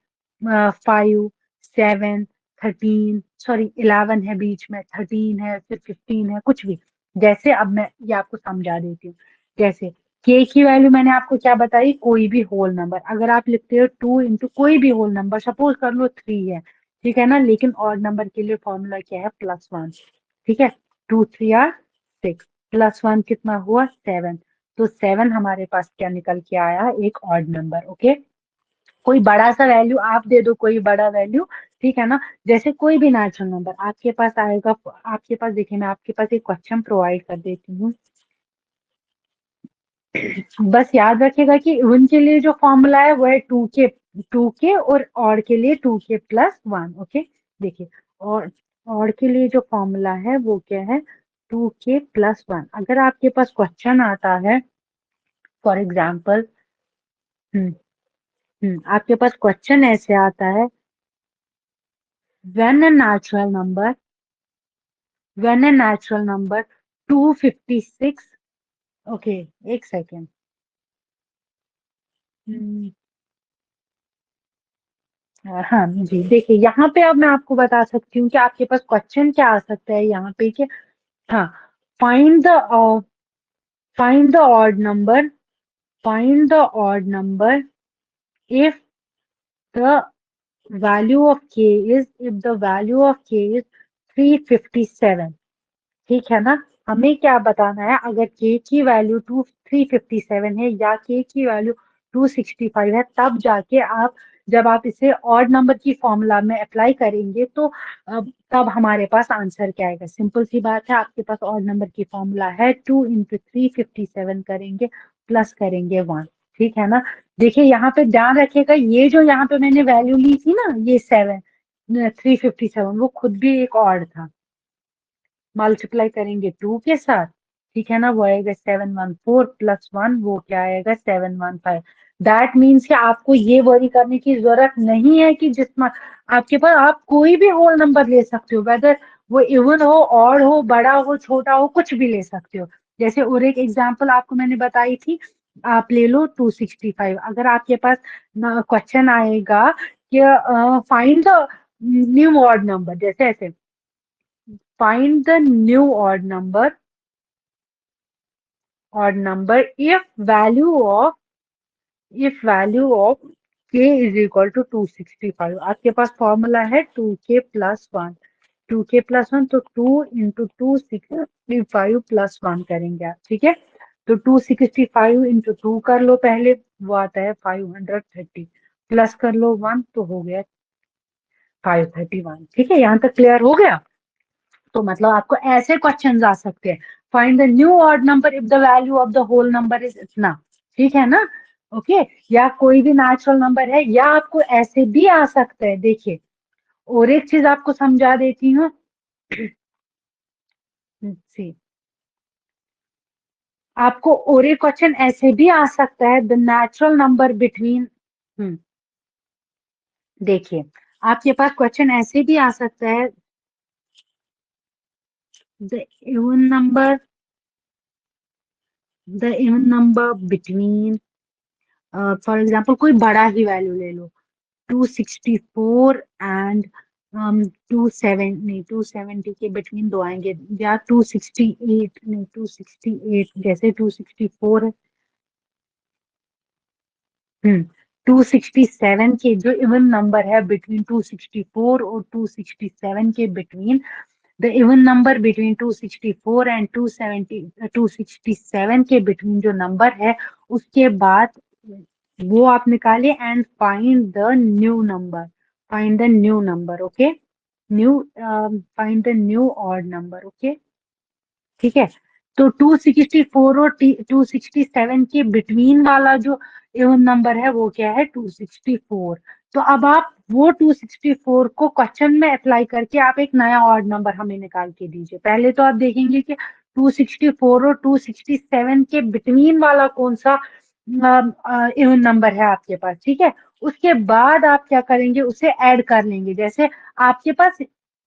5 7 13, सॉरी 11 है बीच में, 13 है, फिर 15 है, कुछ भी। जैसे अब मैं ये आपको समझा देती हूँ, जैसे के की वैल्यू मैंने आपको क्या बताई, कोई भी होल नंबर, अगर आप लिखते हो 2 into कोई भी होल नंबर, सपोज कर लो 3 है, ठीक है ना, लेकिन ऑड नंबर के लिए फॉर्मूला क्या है, +1, ठीक है। 2 3 6, +1 कितना हुआ, 7, तो 7 हमारे पास क्या निकल के आया, एक ऑड नंबर। ओके, कोई बड़ा सा वैल्यू आप दे दो, कोई बड़ा वैल्यू, ठीक है ना, जैसे कोई भी नेचुरल नंबर आपके पास आएगा, आपके पास देखिए, मैं आपके पास एक क्वेश्चन प्रोवाइड कर देती हूँ, बस याद रखिएगा कि उनके लिए जो फॉर्मूला है वो है 2 के और के लिए 2 के+1। ओके, देखिए, और के लिए जो फॉर्मूला है वो क्या है, 2 के+1। अगर आपके पास क्वेश्चन आता है, फॉर एग्जाम्पल, आपके पास क्वेश्चन ऐसे आता है, when a natural number when a natural number 256, okay, एक सेकेंड, हाँ जी, देखिए यहाँ पे अब मैं आपको बता सकती हूँ कि आपके पास क्वेश्चन क्या आ सकता है यहाँ पे कि, हाँ, find the find the odd number, find the odd number if the value of K is, if the value of K is 357, ठीक है ना। हमें क्या बताना है, अगर के की वैल्यू 357 है या के की वैल्यू 265 है, तब जाके आप, जब आप इसे ऑड नंबर की फॉर्मूला में अप्लाई करेंगे तो तब हमारे पास आंसर क्या आएगा। सिंपल सी बात है, आपके पास ऑड नंबर की फॉर्मूला है, 2 into 357 करेंगे, प्लस करेंगे 1, ठीक है ना। देखिए यहाँ पे ध्यान रखिएगा, ये जो यहाँ पे मैंने वैल्यू ली थी ना, ये 357, वो खुद भी एक ऑड था, मल्टीप्लाई करेंगे 2 के साथ, ठीक है ना, वो आएगा 714+1, वो क्या आएगा, 715। दैट मीन्स कि आपको ये वरी करने की जरूरत नहीं है कि जिसमें आपके पास, आप कोई भी होल नंबर ले सकते हो, वेदर वो इवन हो, ऑड हो, बड़ा हो, छोटा हो, कुछ भी ले सकते हो। जैसे और एक एग्जाम्पल आपको मैंने बताई थी, आप ले लो 265, अगर आपके पास क्वेश्चन आएगा कि find the new odd number, जैसे ऐसे, find the new odd number if value of k is equal to 265। आपके पास फॉर्मूला है 2k+1, 2k+1, तो 2 into 265+1 करेंगे आप, ठीक है। तो 265 इंटू 2 कर लो पहले, वो आता है 530, प्लस कर लो 1 तो हो गया 531। ठीक है, यहाँ तक क्लियर हो गया। तो मतलब आपको ऐसे क्वेश्चंस आ सकते हैं, find the new odd number if the value of the whole number is इतना। ठीक है ना? ओके, या कोई भी नेचुरल नंबर है, या आपको ऐसे भी आ सकता है। देखिए, और एक चीज आपको समझा देती हूँ। सी, आपको और एक क्वेश्चन ऐसे भी आ सकता है, द नेचुरल नंबर बिटवीन। देखिए, आपके पास क्वेश्चन ऐसे भी आ सकता है, the even number, between, for example कोई बड़ा ही वैल्यू ले लो, 264 एंड 27, नहीं 270 के बिटवीन दो आएंगे, या 268, नहीं 268, जैसे 264 है। 267 के जो इवन नंबर है बिटवीन 264 और 267 के between, the even number between 264 and 267 के बिटवीन जो नंबर है, उसके बाद वो आप निकालिए and find the new number, find the new number. Okay, new, find the new odd number. Okay, ठीक है। तो 264 और 267 के बिटवीन वाला जो इवन नंबर है वो क्या है, 264। तो अब आप वो 264 को क्वेश्चन में अप्लाई करके आप एक नया ऑड नंबर हमें निकाल के दीजिए। पहले तो आप देखेंगे कि 264 और 267 के बिटवीन वाला कौन सा इवन नंबर है आपके पास। ठीक है, उसके बाद आप क्या करेंगे, उसे ऐड कर लेंगे। जैसे आपके पास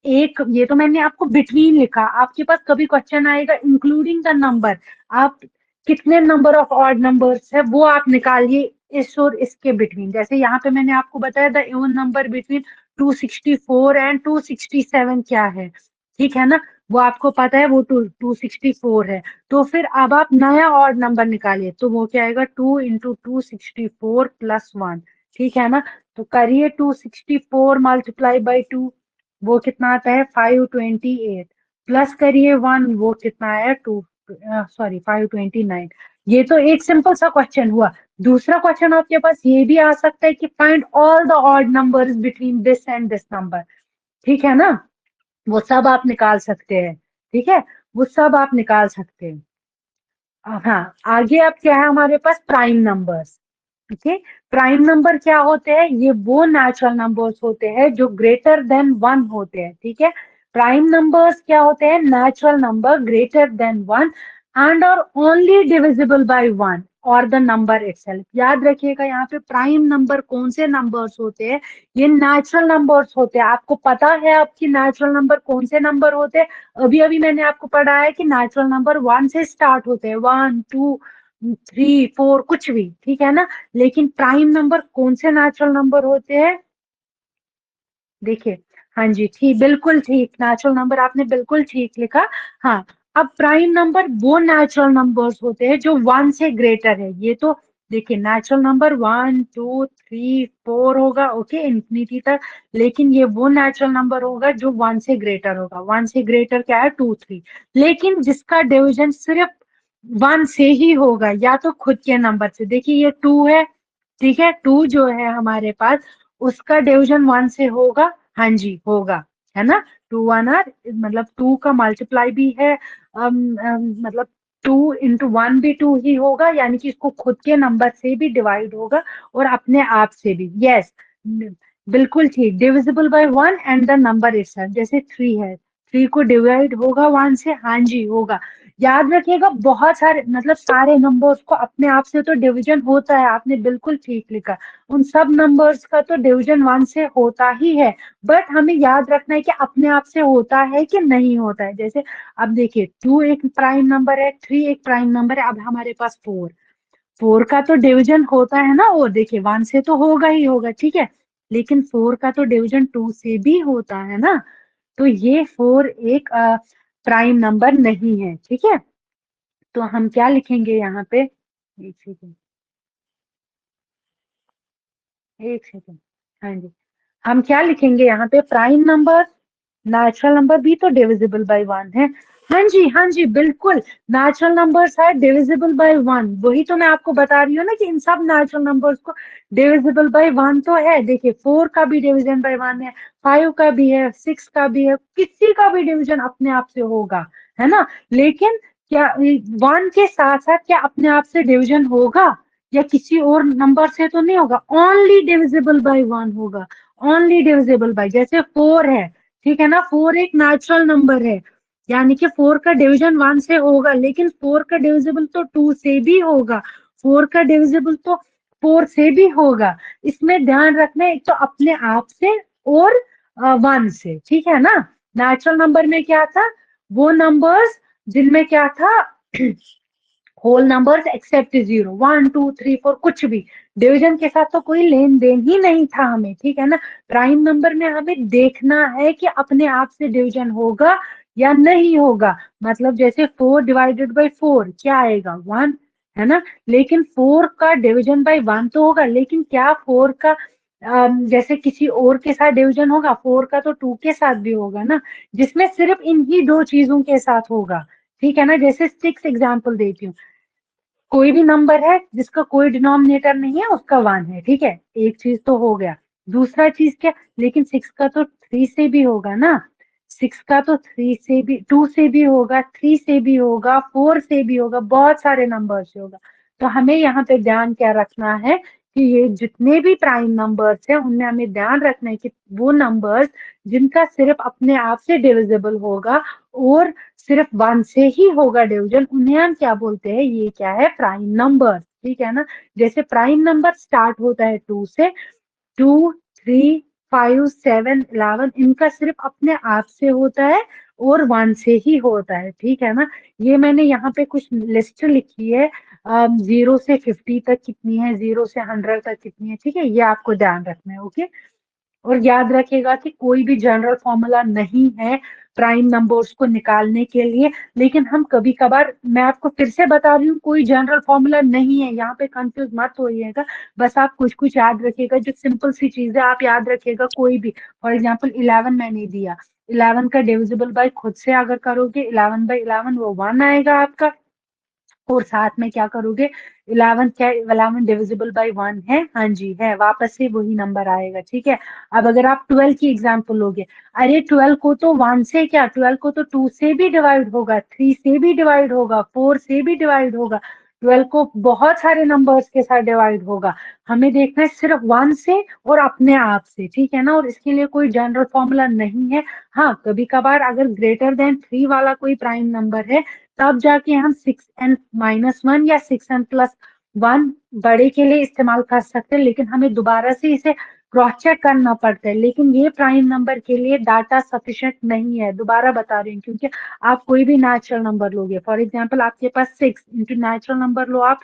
एक, ये तो मैंने आपको बिटवीन लिखा, आपके पास कभी क्वेश्चन आएगा इंक्लूडिंग द नंबर, आप कितने नंबर ऑफ ऑड नंबर्स है वो आप निकालिए इस और इसके बिटवीन। जैसे यहाँ पे मैंने आपको बताया the even number between 264 and 267 क्या है। ठीक है ना, वो आपको पता है, वो 264 है। तो फिर अब आप नया ऑड नंबर निकालिए, तो वो क्या आएगा, 2 इंटू 264 प्लस 1। ठीक है ना, तो करिए 264 मल्टीप्लाई बाई 2, वो कितना आता है 528, प्लस करिए 1, वो कितना आया 2, सॉरी 529। ये तो एक सिंपल सा क्वेश्चन हुआ। दूसरा क्वेश्चन आपके पास ये भी आ सकता है कि find all the odd numbers between this and this number. ठीक है ना, वो सब आप निकाल सकते हैं। ठीक है, वो सब आप निकाल सकते हैं। हाँ, आगे अब क्या है हमारे पास, prime numbers. Okay, prime number क्या होते हैं, ये वो नेचुरल नंबर्स होते हैं जो ग्रेटर देन 1 होते हैं। ठीक है, प्राइम नंबर्स क्या होते हैं, natural number greater than 1 and और ओनली डिविजिबल बाय 1 और द नंबर इटसेल्फ। याद रखिएगा, यहाँ पे प्राइम नंबर कौन से नंबर्स होते हैं, ये नेचुरल नंबर्स होते हैं। आपको पता है आपकी नेचुरल नंबर कौन से नंबर होते हैं? अभी अभी मैंने आपको पढ़ाया है कि नेचुरल नंबर 1 से स्टार्ट होते हैं, 1 2 3 4 कुछ भी। ठीक है ना, लेकिन प्राइम नंबर कौन से नेचुरल नंबर होते हैं? देखिए, हाँ जी, ठीक, बिल्कुल ठीक, नेचुरल नंबर आपने बिल्कुल ठीक लिखा। हाँ, अब प्राइम नंबर वो नेचुरल नंबर्स होते हैं जो 1 से ग्रेटर है। ये तो देखिए, नेचुरल नंबर 1 2 3 4 होगा, ओके, इंफिनिटी तक। लेकिन ये वो नेचुरल नंबर होगा जो 1 से ग्रेटर होगा। 1 से ग्रेटर क्या है, 2 3। लेकिन जिसका डिवीजन सिर्फ 1 से ही होगा, या तो खुद के नंबर से। देखिए, ये 2 है, ठीक है, 2 जो है हमारे पास, उसका डिवीजन 1 से होगा। हाँ जी, होगा, है ना। 2 1 आर, मतलब 2 का मल्टीप्लाई भी है, मतलब 2 इंटू 1 भी 2 ही होगा, यानी कि इसको खुद के नंबर से भी डिवाइड होगा और अपने आप से भी। यस, बिल्कुल ठीक, divisible by 1 and the number itself. जैसे 3 है, 3 को डिवाइड होगा 1 से, हाँ जी होगा। याद रखिएगा, बहुत सारे, मतलब सारे नंबर्स को अपने आप से तो डिवीजन होता है, आपने बिल्कुल ठीक लिखा। उन सब नंबर्स का तो डिवीजन 1 से होता ही है, बट हमें याद रखना है कि अपने आप से होता है कि नहीं होता है। जैसे अब देखिए, 2 एक प्राइम नंबर है, 3 एक प्राइम नंबर है, अब हमारे पास 4, 4 का तो डिवीजन होता है ना, और देखिए 1 से तो होगा ही होगा, ठीक है। लेकिन 4 का तो डिवीजन 2 से भी होता है ना, तो ये 4 एक प्राइम नंबर नहीं है। ठीक है, तो हम क्या लिखेंगे यहाँ पे, एक सेकेंड, एक सेकेंड, हाँ जी, हम क्या लिखेंगे यहाँ पे, प्राइम नंबर, नेचुरल नंबर भी तो डिविजिबल बाय 1 है। हाँ जी बिल्कुल। नेचुरल नंबर्स है डिविजिबल बाय वन, वही तो मैं आपको बता रही हूँ ना कि इन सब नेचुरल नंबर्स को डिविजिबल बाय वन तो है। देखिए 4 का भी डिवीजन बाय वन है, 5 का भी है, 6 का भी है, किसी का भी डिवीजन अपने आप से होगा, है ना। लेकिन क्या वन के साथ साथ क्या अपने आप से डिवीजन होगा या किसी और नंबर से तो नहीं होगा, ओनली डिविजिबल बाय वन होगा। ओनली डिविजिबल बाय, जैसे 4 है, ठीक है ना, 4 एक नेचुरल नंबर है, यानी कि 4 का डिवीजन 1 से होगा, लेकिन 4 का डिविजिबल तो 2 से भी होगा, 4 का डिविजिबल तो 4 से भी होगा। इसमें ध्यान रखना है, एक तो अपने आप से और 1 से, ठीक है ना। नेचुरल नंबर में क्या था, वो नंबर्स जिनमें क्या था, होल नंबर्स एक्सेप्ट जीरो, 1 2 3 4, कुछ भी डिवीजन के साथ तो कोई लेन देन ही नहीं था हमें, ठीक है ना। प्राइम नंबर में हमें देखना है कि अपने आप से डिवीजन होगा या नहीं होगा। मतलब जैसे 4 डिवाइडेड बाय 4 क्या आएगा, 1, है ना। लेकिन 4 का डिवीजन बाय 1 तो होगा, लेकिन क्या 4 का जैसे किसी और के साथ डिवीजन होगा, 4 का तो 2 के साथ भी होगा ना, जिसमें सिर्फ इन्हीं दो चीजों के साथ होगा, ठीक है ना। जैसे 6 एग्जाम्पल देती हूँ, कोई भी नंबर है जिसका कोई डिनोमिनेटर नहीं है उसका 1 है, ठीक है, एक चीज तो हो गया। दूसरा चीज क्या, लेकिन 6 का तो 3 से भी होगा ना, 6 का तो 3 से भी, 2 से भी होगा, 3 से भी होगा, 4 से भी होगा, बहुत सारे नंबर से होगा। तो हमें यहाँ पे ध्यान क्या रखना है कि ये जितने भी प्राइम नंबर्स हैं उनमें हमें ध्यान रखना है कि वो नंबर्स जिनका सिर्फ अपने आप से डिविजिबल होगा और सिर्फ 1 से ही होगा डिवीजन, उन्हें हम क्या बोलते हैं, ये क्या है, प्राइम नंबर, ठीक है ना। जैसे प्राइम नंबर स्टार्ट होता है 2 से, 2 3 5 7 11, इनका सिर्फ अपने आप से होता है और 1 से ही होता है, ठीक है ना। ये मैंने यहाँ पे कुछ लिस्ट लिखी है, 0 से 50 तक कितनी है, 0 से 100 तक कितनी है, ठीक है, ये आपको ध्यान रखना है, ओके। और याद रखिएगा कि कोई भी जनरल फॉर्मूला नहीं है प्राइम नंबर्स को निकालने के लिए, लेकिन हम कभी कभार, मैं आपको फिर से बता रही हूँ, कोई जनरल फॉर्मूला नहीं है, यहाँ पे कंफ्यूज मत होइएगा। बस आप कुछ कुछ याद रखिएगा, जो सिंपल सी चीज है आप याद रखिएगा, कोई भी। फॉर एग्जाम्पल 11 मैंने दिया, 11 का डिविजिबल बाय खुद से अगर करोगे 11/11 वो 1 आएगा आपका, और साथ में क्या करोगे, 11 क्या, 11 डिविजिबल बाय 1 है, हाँ जी है, वापस से वही नंबर आएगा, ठीक है। अब अगर आप 12 की एग्जांपल लोगे, अरे 12 को तो 1 से क्या, 12 को तो 2 से भी डिवाइड होगा, 3 से भी डिवाइड होगा, 4 से भी डिवाइड होगा, 12 को बहुत सारे नंबर्स के साथ डिवाइड होगा। हमें देखना है सिर्फ 1 से और अपने आप से, ठीक है ना। और इसके लिए कोई जनरल फॉर्मूला नहीं है। हाँ, कभी कभार अगर ग्रेटर देन 3 वाला कोई प्राइम नंबर है, तब जाके हम 6n-1 या 6n+1 बड़े के लिए इस्तेमाल कर सकते हैं, लेकिन हमें दोबारा से इसे क्रॉस चेक करना पड़ता है। लेकिन ये प्राइम नंबर के लिए डाटा सफिशिएंट नहीं है, दोबारा बता रही हूँ, क्योंकि आप कोई भी नेचुरल नंबर लोगे, फॉर एग्जाम्पल आपके पास 6 इंटू नेचुरल नंबर लो आप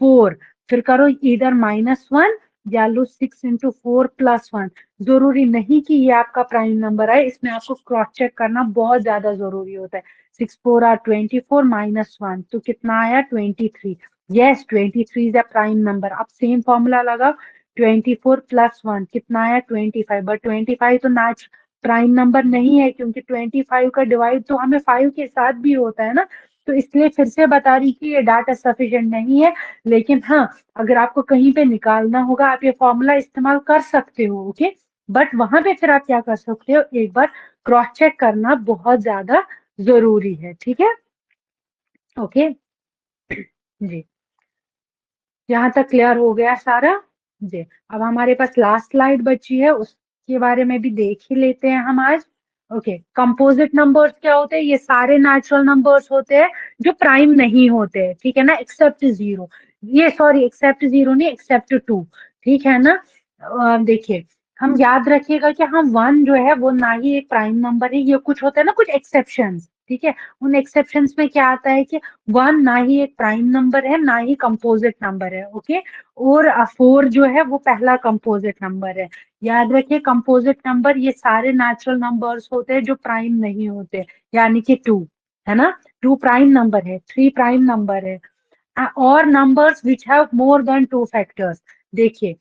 4, फिर करो इधर -1 या लो 6 इंटू 4 + 1, जरूरी नहीं कि ये आपका प्राइम नंबर है, इसमें आपको क्रॉस चेक करना बहुत ज्यादा जरूरी होता है। 6 4 are 24 -1, तो कितना आया, 23। Yes, 23 is a prime number. अब सेम फॉर्मूला लगाओ, 24 + 1 कितना आया, 25, बट 25 तो मैच प्राइम नंबर नहीं है, क्योंकि 25 का डिवाइड तो हमें 5 के साथ भी होता है ना। तो इसलिए फिर से बता रही कि ये डाटा सफिशिएंट नहीं है। लेकिन हाँ, अगर आपको कहीं पे निकालना होगा आप ये फॉर्मूला इस्तेमाल कर सकते हो, ओके। बट वहां पे फिर आप क्या कर सकते हो, एक बार क्रॉस चेक करना बहुत ज्यादा जरूरी है, ठीक है, ओके जी। यहाँ तक क्लियर हो गया सारा जी। अब हमारे पास लास्ट स्लाइड बची है, उसके बारे में भी देख ही लेते हैं हम आज। ओके, कंपोजिट नंबर्स क्या होते हैं, ये सारे नेचुरल नंबर्स होते हैं जो प्राइम नहीं होते हैं, ठीक है ना, एक्सेप्ट जीरो, ये सॉरी एक्सेप्ट जीरो नहीं, एक्सेप्ट 2, ठीक है ना। देखिए, हम याद रखिएगा कि हम 1 जो है वो ना ही एक प्राइम नंबर है, ये कुछ होता है ना, कुछ एक्सेप्शंस, ठीक है। उन एक्सेप्शंस में क्या आता है कि 1 ना ही एक प्राइम नंबर है ना ही कंपोजिट नंबर है, ओके। और 4 जो है वो पहला कंपोजिट नंबर है। याद रखिए, कंपोजिट नंबर ये सारे नेचुरल नंबर्स होते हैं जो प्राइम नहीं होते, यानी कि 2, है ना, 2 प्राइम नंबर है, 3 प्राइम नंबर है, और numbers which have more than 2 factors. देखिए,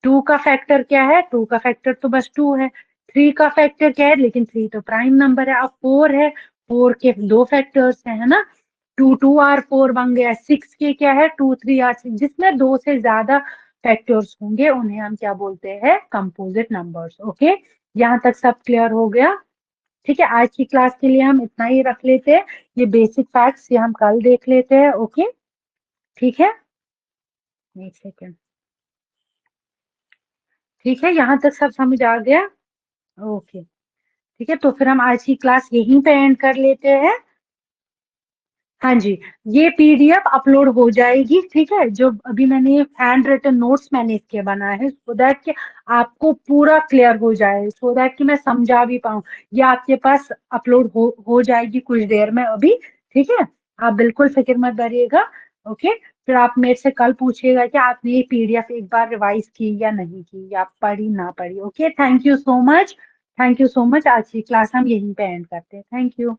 2 का फैक्टर क्या है, 2 का फैक्टर तो बस 2 है, 3 का फैक्टर क्या है, लेकिन 3 तो प्राइम नंबर है। अब 4 है, 4 के 2 फैक्टर्स है ना, 2 आर 4 बन गया, 6 के क्या है 2 3 आर 6, जिसमें 2 से ज्यादा फैक्टर्स होंगे उन्हें हम क्या बोलते हैं, कंपोजिट नंबर्स। ओके, यहाँ तक सब क्लियर हो गया। ठीक है, आज की क्लास के लिए हम इतना ही रख लेते हैं, ये बेसिक फैक्ट्स ये हम कल देख लेते हैं। ओके, ठीक है, एक सेकेंड, ठीक है, यहाँ तक सब समझ आ गया। ओके, ठीक है, तो फिर हम आज की क्लास यहीं पे एंड कर लेते हैं। हाँ जी, ये पीडीएफ अपलोड हो जाएगी, ठीक है, जो अभी मैंने हैंड रिटन नोट्स मैंने इसके बनाए हैं, सो दैट कि आपको पूरा क्लियर हो जाए, सो दैट कि मैं समझा भी पाऊँ। ये आपके पास अपलोड हो जाएगी कुछ देर में अभी, ठीक है, आप बिल्कुल फिक्र मत करिएगा। ओके, फिर आप मेरे से कल पूछिएगा कि आपने ये पीडीएफ एक बार रिवाइज की या नहीं की, या पढ़ी ना पढ़ी। Okay, thank you so much, thank you so much, आज की क्लास हम यहीं पे एंड करते हैं। Thank you.